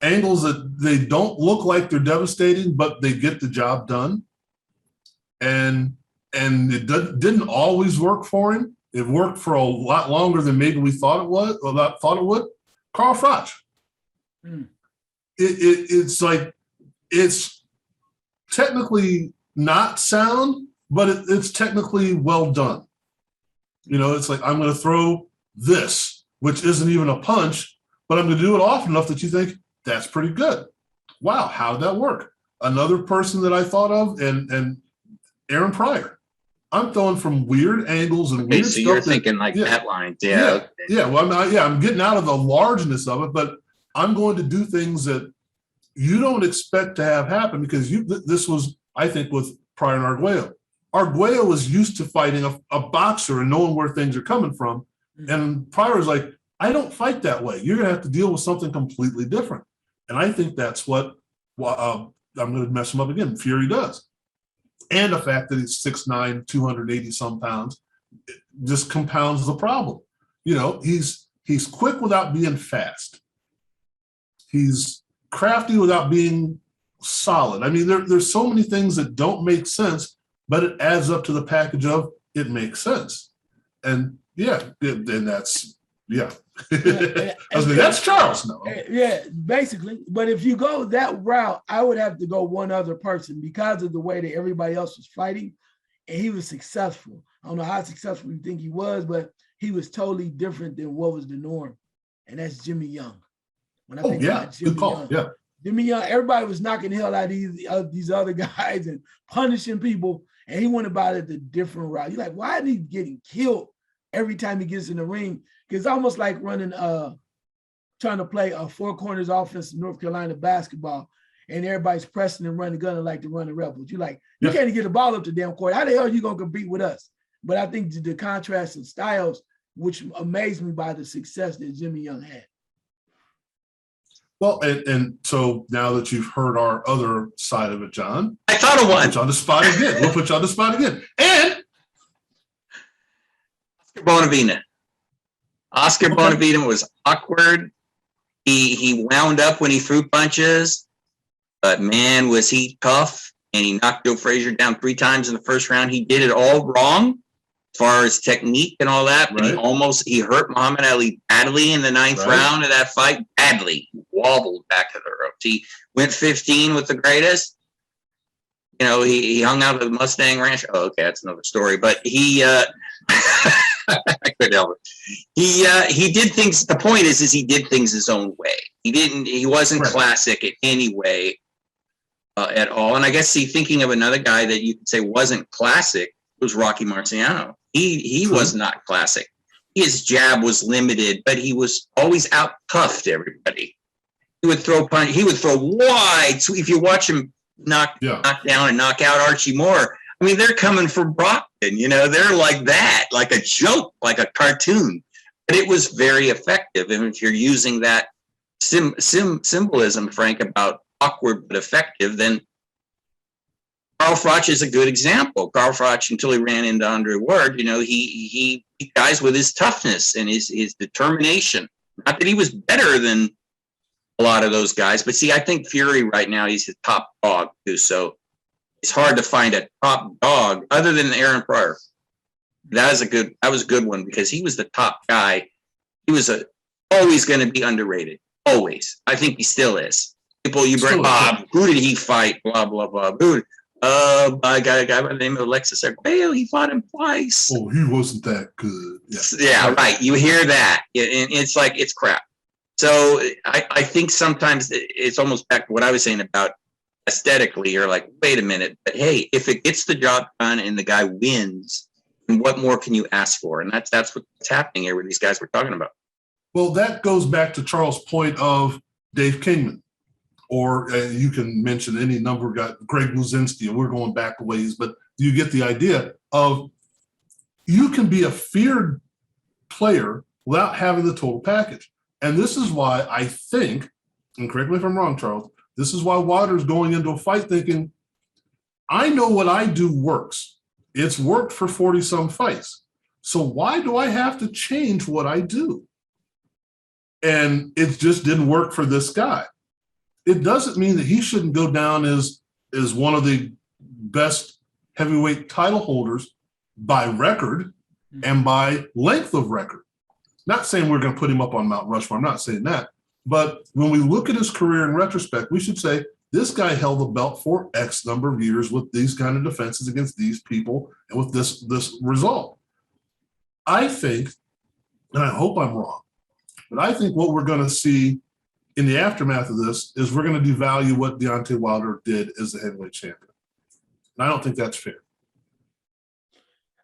angles that they don't look like they're devastating, but they get the job done. And it didn't always work for him. It worked for a lot longer than maybe we thought it would. Carl Froch. It's like, it's technically not sound, but it's technically well done. It's like, I'm going to throw this, which isn't even a punch, but I'm going to do it often enough that you think, that's pretty good. Wow, how did that work? Another person that I thought of, and Aaron Pryor. I'm throwing from weird angles and weird so stuff. You're thinking like that line. Yeah. Yeah. Well, I'm getting out of the largeness of it, but I'm going to do things that you don't expect to have happen, because this was, I think, with Pryor and Arguello. Arguello was used to fighting a boxer and knowing where things are coming from. And Pryor's like, I don't fight that way. You're going to have to deal with something completely different. And I think that's what, I'm going to mess him up again, Fury does. And the fact that he's 6'9", 280 some pounds, just compounds the problem. He's quick without being fast. He's crafty without being solid. I mean, there's so many things that don't make sense, but it adds up to the package of it makes sense. And that's that's Charles. No. Yeah, basically. But if you go that route, I would have to go one other person, because of the way that everybody else was fighting, and he was successful. I don't know how successful you think he was, but he was totally different than what was the norm, and that's Jimmy Young. When I think about Jimmy good call. Young, Yeah, Jimmy Young, everybody was knocking the hell out of these other guys and punishing people, and he went about it a different route. You're like, why is he getting killed every time he gets in the ring? Because it's almost like running, trying to play a four corners offense in North Carolina basketball, and everybody's pressing and running gunning like the running Rebels. You're like, you can't get the ball up the damn court. How the hell are you going to compete with us? But I think the contrast in styles, which amazed me by the success that Jimmy Young had. Well, and so now that you've heard our other side of it, John, I thought of one. We'll put you on the spot again. We'll put you on the spot again. And Oscar Bonavita was awkward. He wound up when he threw punches, but man, was he tough. And he knocked Joe Frazier down 3 times in the first round. He did it all wrong as far as technique and all that, but he hurt Muhammad Ali badly in the 9th round of that fight. Badly. He wobbled back to the ropes. He went 15 with the greatest. He hung out at the Mustang Ranch. Oh, okay, that's another story. But he I couldn't help it. He did things. The point is he did things his own way. He wasn't classic in any way at all. And I guess thinking of another guy that you could say wasn't classic was Rocky Marciano. He was not classic. His jab was limited, but he was always out toughed everybody. He would throw punch. He would throw wide. So if you watch him knock down and knock out Archie Moore, I mean, they're coming from Brockton. They're like that, like a joke, like a cartoon. But it was very effective. And if you're using that symbolism, Frank, about awkward but effective, then Carl Froch is a good example. Carl Froch, until he ran into Andre Ward, he beat guys with his toughness and his determination. Not that he was better than a lot of those guys, but see, I think Fury right now, he's the top dog too. So it's hard to find a top dog other than Aaron Pryor. That was a good one, because he was the top guy. He was always going to be underrated. Always. I think he still is. People, you bring Bob, who did he fight? Blah, blah, blah. I got a guy by the name of Alexis Arguello. He fought him twice. Oh, he wasn't that good. Yeah, right. You hear that. And it's like, it's crap. So I think sometimes it's almost back to what I was saying about aesthetically. You're like, wait a minute. But hey, if it gets the job done and the guy wins, then what more can you ask for? And that's what's happening here with these guys we're talking about. Well, that goes back to Charles' point of Dave Kingman. or you can mention any number, got Greg Luzinski, and we're going back a ways, but you get the idea of you can be a feared player without having the total package. And this is why I think, and correct me if I'm wrong, Charles, this is why Wilder's going into a fight thinking, I know what I do works. It's worked for 40 some fights. So why do I have to change what I do? And it just didn't work for this guy. It doesn't mean that he shouldn't go down as one of the best heavyweight title holders by record and by length of record. Not saying we're going to put him up on Mount Rushmore. I'm not saying that. But when we look at his career in retrospect, we should say this guy held the belt for X number of years with these kind of defenses against these people and with this result. I think, and I hope I'm wrong, but I think what we're going to see in the aftermath of this is we're going to devalue what Deontay Wilder did as the heavyweight champion. And I don't think that's fair.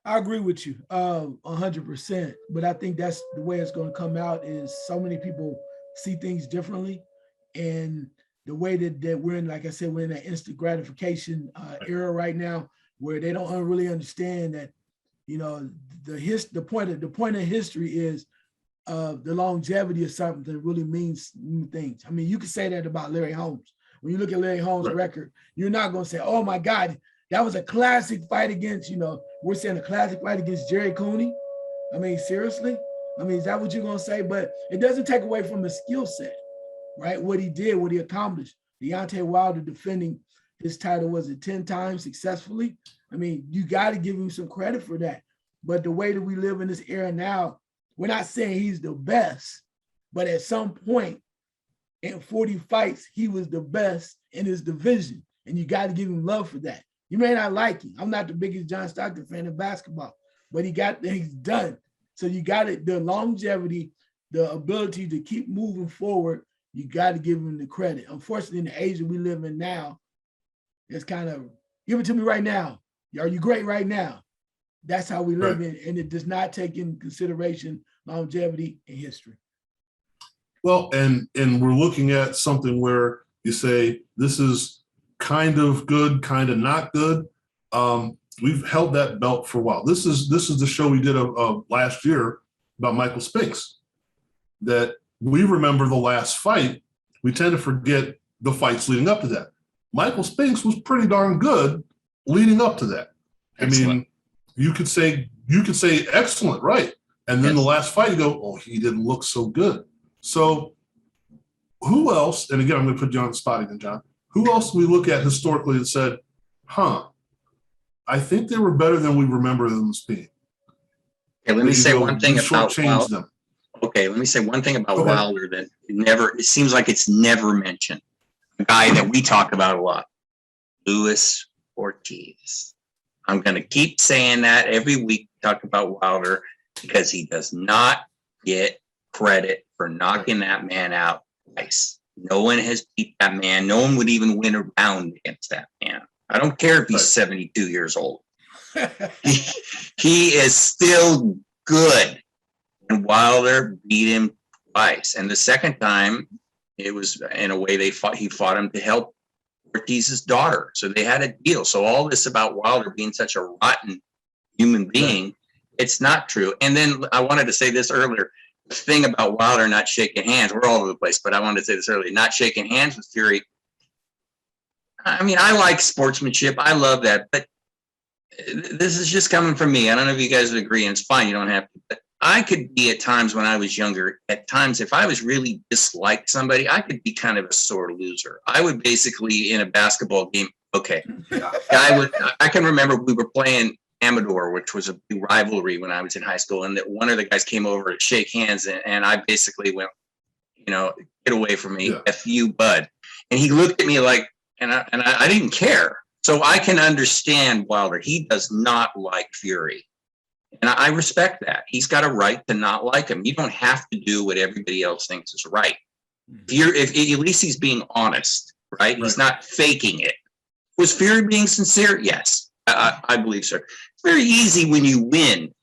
I agree with you 100%, but I think that's the way it's going to come out is so many people see things differently. And the way that we're in, like I said, we're in that instant gratification era right now where they don't really understand that, you know, the point of history is the longevity of something that really means things. I mean, you could say that about Larry Holmes. When you look at Larry Holmes' record, you're not going to say, oh my God, that was a classic fight against, we're saying a classic fight against Jerry Cooney. I mean, seriously? I mean, is that what you're going to say? But it doesn't take away from his skill set, right? What he did, what he accomplished. Deontay Wilder defending his title, was it 10 times successfully? I mean, you got to give him some credit for that. But the way that we live in this era now, we're not saying he's the best, but at some point in 40 fights, he was the best in his division. And you got to give him love for that. You may not like him. I'm not the biggest John Stockton fan in basketball, but he got things done. So you got it, the longevity, the ability to keep moving forward, you got to give him the credit. Unfortunately, in the age that we live in now, it's kind of, give it to me right now. Are you great right now? That's how we live in, and it does not take into consideration longevity and history. Well, and we're looking at something where you say, this is kind of good, kind of not good. We've held that belt for a while. This is the show we did of last year about Michael Spinks, that we remember the last fight. We tend to forget the fights leading up to that. Michael Spinks was pretty darn good leading up to that. Excellent. I mean, you could say excellent, right? And then the last fight, you go, oh, he didn't look so good. So who else, and again, I'm going to put you on the spot again, John, who else do we look at historically that said, I think they were better than we remember them as being? Okay, let me say one thing about Wilder. Okay, let me say one thing about Wilder that it seems like it's never mentioned. A guy that we talk about a lot, Luis Ortiz. I'm going to keep saying that every week, talk about Wilder, because he does not get credit for knocking that man out twice. No one has beat that man. No one would even win a round against that man. I don't care if he's 72 years old. he is still good. And Wilder beat him twice. And the second time, it was in a way he fought him to help Ortiz's daughter. So they had a deal. So all this about Wilder being such a rotten human being, it's not true. And then I wanted to say this earlier. The thing about Wilder not shaking hands, we're all over the place, but I wanted to say this earlier, not shaking hands with Fury. I mean, I like sportsmanship. I love that. But this is just coming from me. I don't know if you guys would agree, and it's fine. You don't have to. But I could be at times when I was younger, at times, if I was really disliked somebody, I could be kind of a sore loser. I would basically, in a basketball game, I can remember we were playing Amador, which was a big rivalry when I was in high school, and that one of the guys came over to shake hands, and I basically went, get away from me, F you, bud. And he looked at me like, and I didn't care. So I can understand Wilder. He does not like Fury. And I respect that. He's got a right to not like him. You don't have to do what everybody else thinks is right. If at least he's being honest, right? He's not faking it. Was Fury being sincere? Yes, I believe so. It's very easy when you win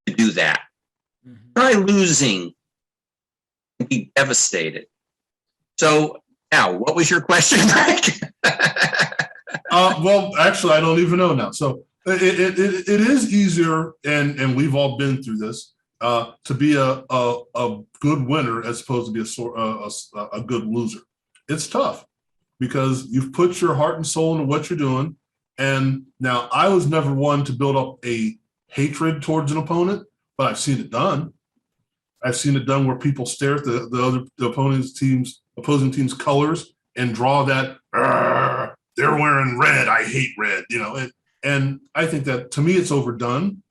to do that. Try losing and be devastated. So Now, what was your question, Frank? Well, actually, I don't even know now. So it is easier, and we've all been through this, to be a good winner as opposed to be a good loser. It's tough because you've put your heart and soul into what you're doing. And now I was never one to build up a hatred towards an opponent, but I've seen it done. I've seen it done where people stare at the opposing team's colors and draw that, they're wearing red, I hate red, and I think that, to me, it's overdone.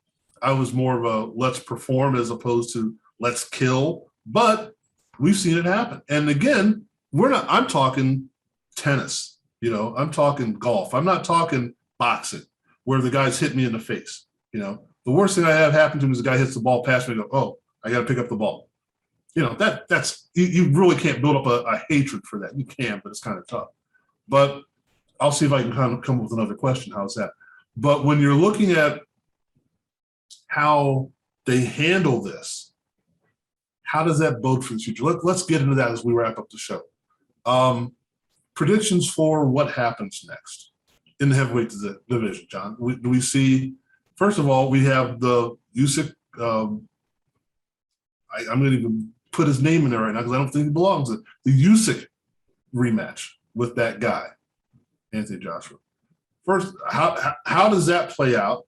I was more of a let's perform as opposed to let's kill, but we've seen it happen. And again, I'm talking tennis, I'm talking golf. I'm not talking boxing where the guys hit me in the face. The worst thing I have happen to me is the guy hits the ball past me and go, oh, I got to pick up the ball. That's you really can't build up a hatred for that. You can, but it's kind of tough. But I'll see if I can kind of come up with another question. How's that? But when you're looking at how they handle this, how does that bode for the future? Let's get into that as we wrap up the show. Predictions for what happens next in the heavyweight division, John. Do we see, first of all, we have the Usyk, I'm going to even put his name in there right now because I don't think he belongs. The Usyk rematch with that guy, Anthony Joshua. First, how does that play out?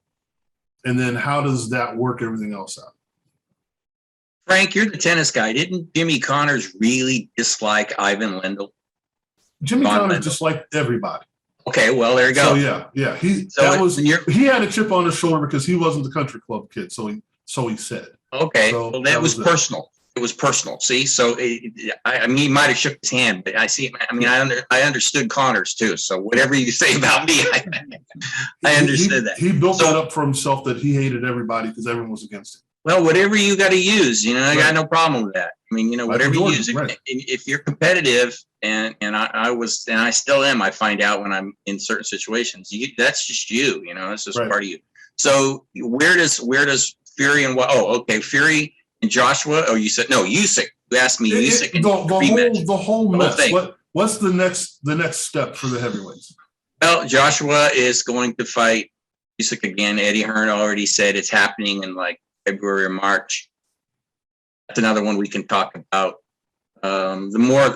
And then how does that work everything else out? Frank, you're the tennis guy. Didn't Jimmy Connors really dislike Ivan Lendl? Jimmy Connors disliked everybody. Okay, well, there you go. So yeah. He had a chip on his shoulder because he wasn't the country club kid. So he said. Okay, so well, that was personal. It was personal. See, so I mean, he might have shook his hand, but I see. I mean, I understood Connors too. So whatever you say about me, I understood that. He built that up for himself that he hated everybody because everyone was against him. Well, whatever you got to use, I got no problem with that. I mean, whatever you use. Right. If you're competitive, and I was, and I still am. I find out when I'm in certain situations. That's just you. That's just part of you. So where does Fury and what? Oh, okay, Fury and Joshua. Oh, you said no, Usyk. You asked me Usyk. The whole mess. What's the next step for the heavyweights? Well, Joshua is going to fight Usyk again. Eddie Hearn already said it's happening in like February or March. That's another one we can talk about. And we know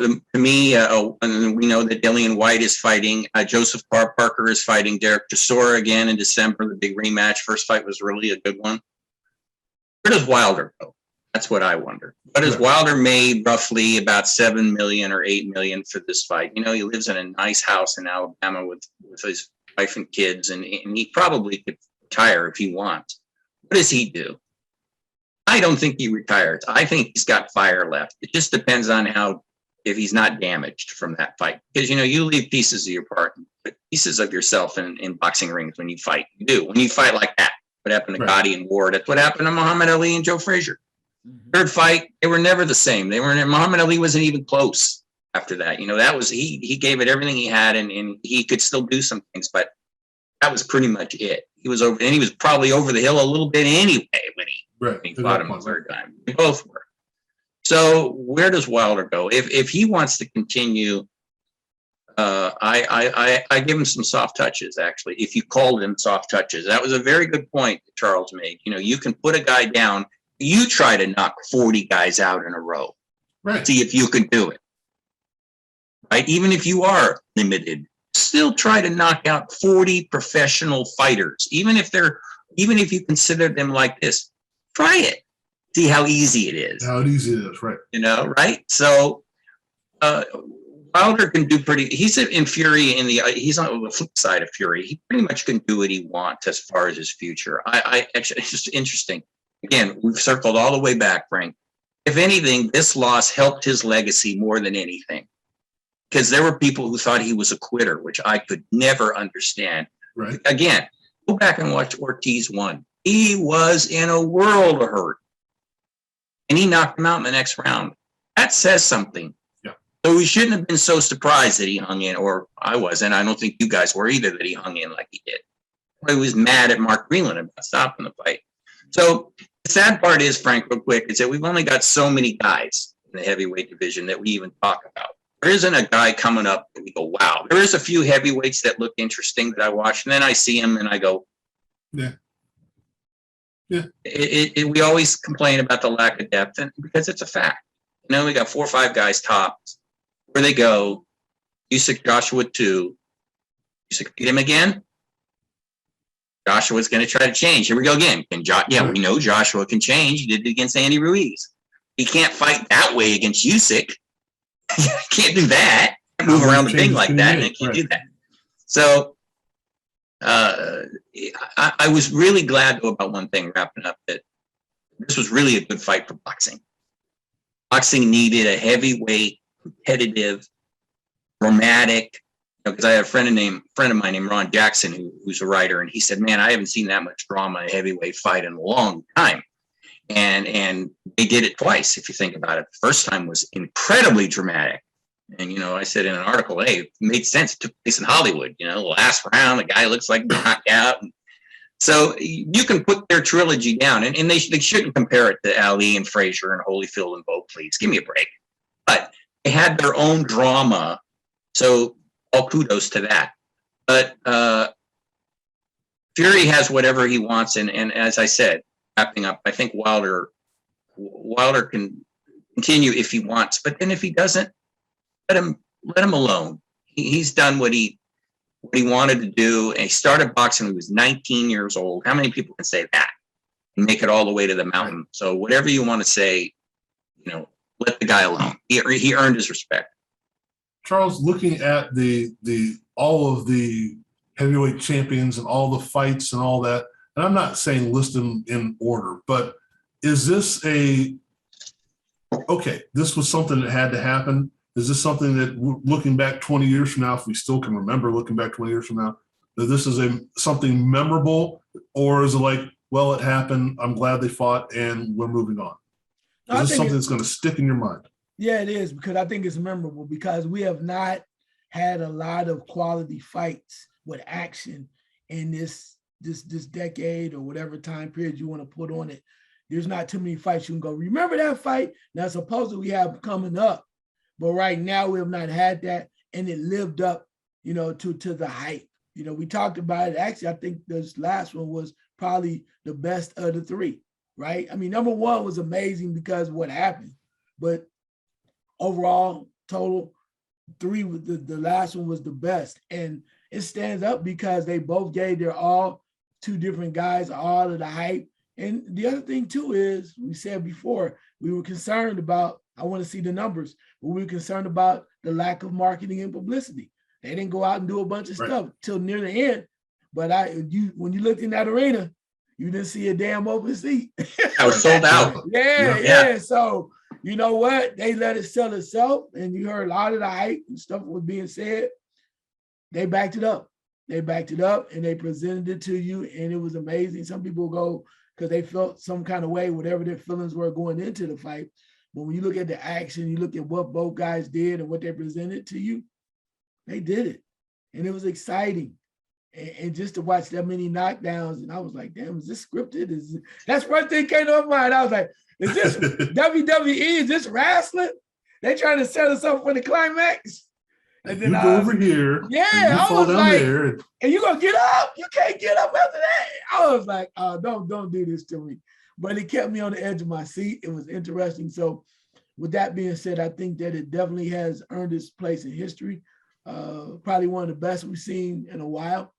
that Dillian White is fighting. Joseph Parker is fighting Derek Chisora again in December. The big rematch. First fight was really a good one. Where does Wilder go? That's what I wonder. What has Wilder made roughly about $7 million or $8 million for this fight? He lives in a nice house in Alabama with his wife and kids, and he probably could retire if he wants. What does he do? I don't think he retires. I think he's got fire left. It just depends on if he's not damaged from that fight. Because, you leave pieces of your pieces of yourself in boxing rings when you fight. You do. When you fight like that. What happened to Gotti and Ward? That's what happened to Muhammad Ali and Joe Frazier. Third fight, they were never the same. Muhammad Ali wasn't even close after that. That was he gave it everything he had, and he could still do some things, but that was pretty much it. He was over, and he was probably over the hill a little bit anyway when he fought him the third time. They both were. So where does Wilder go? If he wants to continue, I give him some soft touches, actually, if you called him soft touches. That was a very good point that Charles made. You can put a guy down. You try to knock 40 guys out in a row. Right. See if you can do it. Right? Even if you are limited, still try to knock out 40 professional fighters. Even if you consider them like this, try it. See how easy it is. How easy it is, right. Right? So Wilder can do he's in Fury he's on the flip side of Fury. He pretty much can do what he wants as far as his future. I actually, it's just interesting. Again, we've circled all the way back, Frank. If anything, this loss helped his legacy more than anything. Because there were people who thought he was a quitter, which I could never understand. Right. Again, go back and watch Ortiz 1. He was in a world of hurt. And he knocked him out in the next round. That says something. Yeah. So we shouldn't have been so surprised that he hung in, or I wasn't. I don't think you guys were either, that he hung in like he did. He was mad at Mark Greenland about stopping the fight. So the sad part is, Frank, real quick, is that we've only got so many guys in the heavyweight division that we even talk about. there isn't a guy coming up that we go, wow. There is a few heavyweights that look interesting that I watch, and then I see them and I go, Yeah. We always complain about the lack of depth, and because it's a fact. You know, we got 4 or 5 guys tops. Where they go, Usyk, Joshua 2. Usyk beat him again. Joshua's going to try to change. Here we go again. We know Joshua can change. He did it against Andy Ruiz. He can't fight that way against Usyk. Can't do that. Can't move around the thing like that, and can't do that. So I was really glad though about one thing, wrapping up, that this was really a good fight for boxing. Boxing needed a heavyweight, competitive, dramatic. Because I have a friend of mine named Ron Jackson, who's a writer, and he said, "Man, I haven't seen that much drama in a heavyweight fight in a long time." And they did it twice, if you think about it. The first time was incredibly dramatic. And, you know, I said in an article, hey, it made sense. It took place in Hollywood, you know, the last round, the guy looks like knocked out. So you can put their trilogy down, and they shouldn't compare it to Ali and Frazier and Holyfield and Bo, please. Give me a break. But they had their own drama. So all kudos to that. But Fury has whatever he wants. And as I said, wrapping up, I think Wilder can continue if he wants, but then if he doesn't, let him alone. He's done what he wanted to do, and he started boxing when he was 19 years old. How many people can say that and make it all the way to the mountain? So whatever you want to say, you know, let the guy alone. He earned his respect. Charles, looking at all of the heavyweight champions and all the fights and all that, and I'm not saying list them in order, but is this this was something that had to happen? Is this something that, looking back 20 years from now, if we still can remember looking back 20 years from now, that this is something memorable? Or is it like, well, it happened, I'm glad they fought, and we're moving on? Is this something that's going to stick in your mind? Yeah, it is, because I think it's memorable, because we have not had a lot of quality fights with action in this decade or whatever time period you want to put on it. There's not too many fights you can go, remember that fight? Now, supposedly we have coming up, but right now we have not had that, and it lived up, you know, to the hype. You know, we talked about it. Actually, I think this last one was probably the best of the 3, right? I mean, number 1 was amazing because of what happened, but overall, total 3, the last one was the best. And it stands up because they both gave their all. 2 different guys, all of the hype. And the other thing too is, we said before, we were concerned about, I want to see the numbers, but we were concerned about the lack of marketing and publicity. They didn't go out and do a bunch of stuff till near the end. But when you looked in that arena, you didn't see a damn open seat. I was sold out. Yeah. So you know what? They let it sell itself, and you heard a lot of the hype and stuff was being said. They backed it up. And they presented it to you, and it was amazing. Some people go because they felt some kind of way, whatever their feelings were going into the fight. But when you look at the action, you look at what both guys did and what they presented to you, they did it. And it was exciting. And just to watch that many knockdowns, and I was like, damn, is this scripted? That's first thing came to my mind. I was like, is this WWE? Is this wrestling? They trying to set us up for the climax? And then you go over here. Yeah, I was down like, there. And you gonna get up? You can't get up after that. I was like, oh, don't do this to me. But it kept me on the edge of my seat. It was interesting. So with that being said, I think that it definitely has earned its place in history. Probably one of the best we've seen in a while.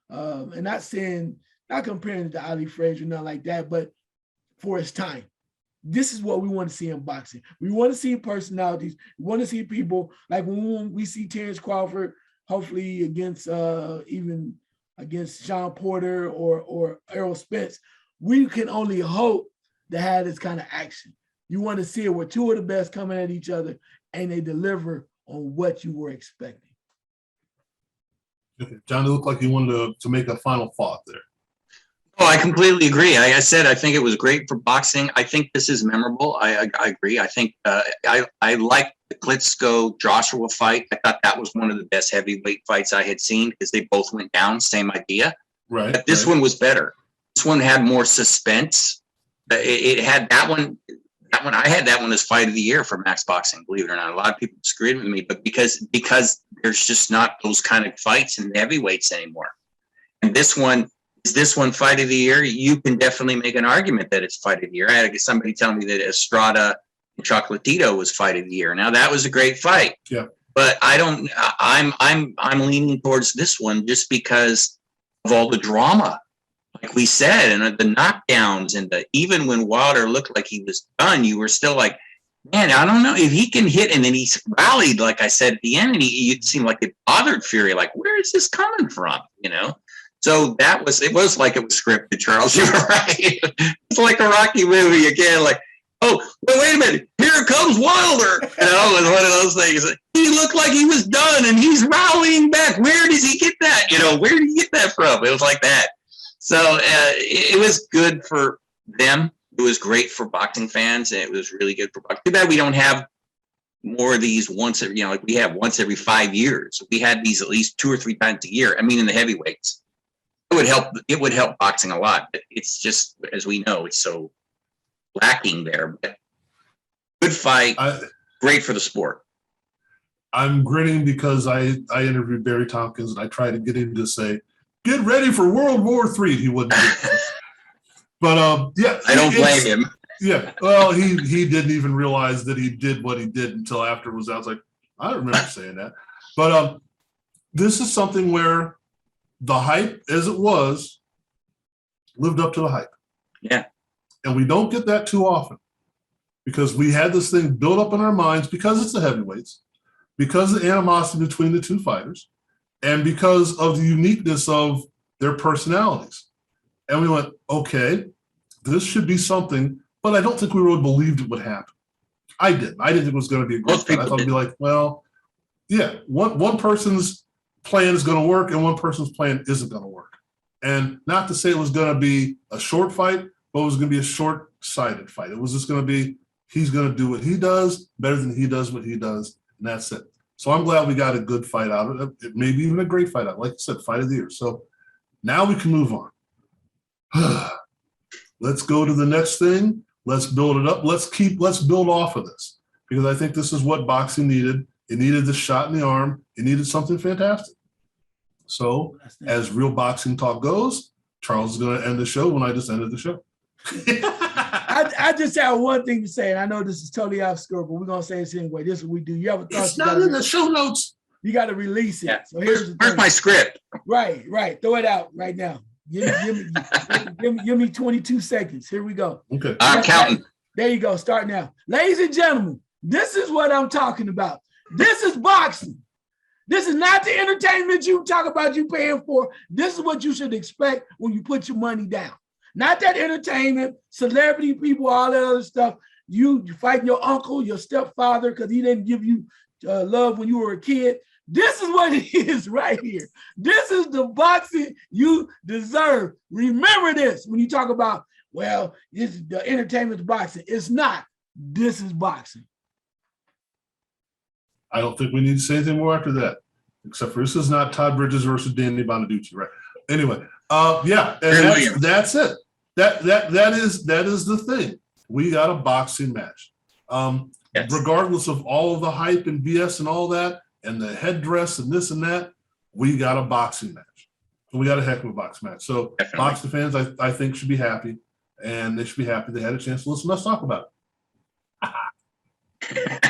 And not comparing it to Ali Frazier, nothing like that, but for its time. This is what we want to see in boxing. We want to see personalities. We want to see people like when we see Terrence Crawford, hopefully against Sean Porter or Errol Spence. We can only hope to have this kind of action. You want to see it where 2 of the best coming at each other and they deliver on what you were expecting. Okay. John, it looked like you wanted to make a final thought there. Oh, I completely agree. Like I said, I think it was great for boxing. I think this is memorable. I agree. I think I like the Klitschko-Joshua fight. I thought that was one of the best heavyweight fights I had seen because they both went down, same idea. Right. But this one was better. This one had more suspense. It had that one. that one, I had that one as fight of the year for Max Boxing, believe it or not. A lot of people disagreed with me, but because there's just not those kind of fights in the heavyweights anymore. And this one, is this one fight of the year? You can definitely make an argument that it's fight of the year. I had somebody tell me that Estrada and Chocolatito was fight of the year. Now that was a great fight. Yeah. But I'm leaning towards this one just because of all the drama, like we said, and the knockdowns, and even when Wilder looked like he was done, you were still like, man, I don't know if he can hit. And then he rallied, like I said at the end, and it seemed like it bothered Fury. Like, where is this coming from? So it was like it was scripted, Charles. You're right. It's like a Rocky movie again. Like, oh, wait a minute, here comes Wilder. It was one of those things. He looked like he was done, and he's rallying back. Where does he get that? Where did he get that from? It was like that. So it was good for them. It was great for boxing fans, and it was really good for boxing. Too bad we don't have more of these once, like we have once every 5 years. We had these at least 2 or 3 times a year. I mean, in the heavyweights, it would help boxing a lot. But it's just, as we know, it's so lacking there. But good fight, great for the sport. I'm grinning because I interviewed Barry Tompkins, and I tried to get him to say, "Get ready for World War III." He wouldn't. But yeah, I don't blame him. Yeah, well, he didn't even realize that he did what he did until after it was out. I was like, I don't remember saying that. But this is something where the hype, as it was, lived up to the hype. Yeah. And we don't get that too often, because we had this thing built up in our minds because it's the heavyweights, because of the animosity between the two fighters, and because of the uniqueness of their personalities. And we went, okay, this should be something, but I don't think we really believed it would happen. I didn't. I didn't think it was going to be a great fight. I thought it'd be like, well, yeah, one person's plan is going to work and one person's plan isn't going to work. And not to say it was going to be a short fight, but it was going to be a short-sighted fight. It was just going to be, he's going to do what he does better than he does what he does, and that's it. So I'm glad we got a good fight out of it. Maybe even a great fight out. Like I said, fight of the year. So now we can move on. Let's go to the next thing. Let's build it up. Let's build off of this, because I think this is what boxing needed. It needed this shot in the arm. It needed something fantastic. So as real boxing talk goes, Charles is going to end the show when I just ended the show. I just have one thing to say, and I know this is totally off script, but we're going to say this anyway. This is what we do. You ever thought it's not in the show notes. You got to release it. Yeah. So here's my script. Right. Throw it out right now. Give me 22 seconds. Here we go. Okay. I'm counting. There you go. Start now. Ladies and gentlemen, this is what I'm talking about. This is boxing. This is not the entertainment you talk about you paying for. This is what you should expect when you put your money down. Not that entertainment, celebrity people, all that other stuff. You fighting your uncle, your stepfather, because he didn't give you love when you were a kid. This is what it is right here. This is the boxing you deserve. Remember this when you talk about, well, this is the entertainment boxing. It's not. This is boxing. I don't think we need to say anything more after that, except for this is not Todd Bridges versus Danny Bonaducci, right? Anyway, yeah, and that's it. That is the thing. We got a boxing match. Yes. Regardless of all of the hype and BS and all that, and the headdress and this and that, we got a boxing match. We got a heck of a boxing match. So definitely. Boxing fans, I think, should be happy, and they should be happy they had a chance to listen to us talk about it.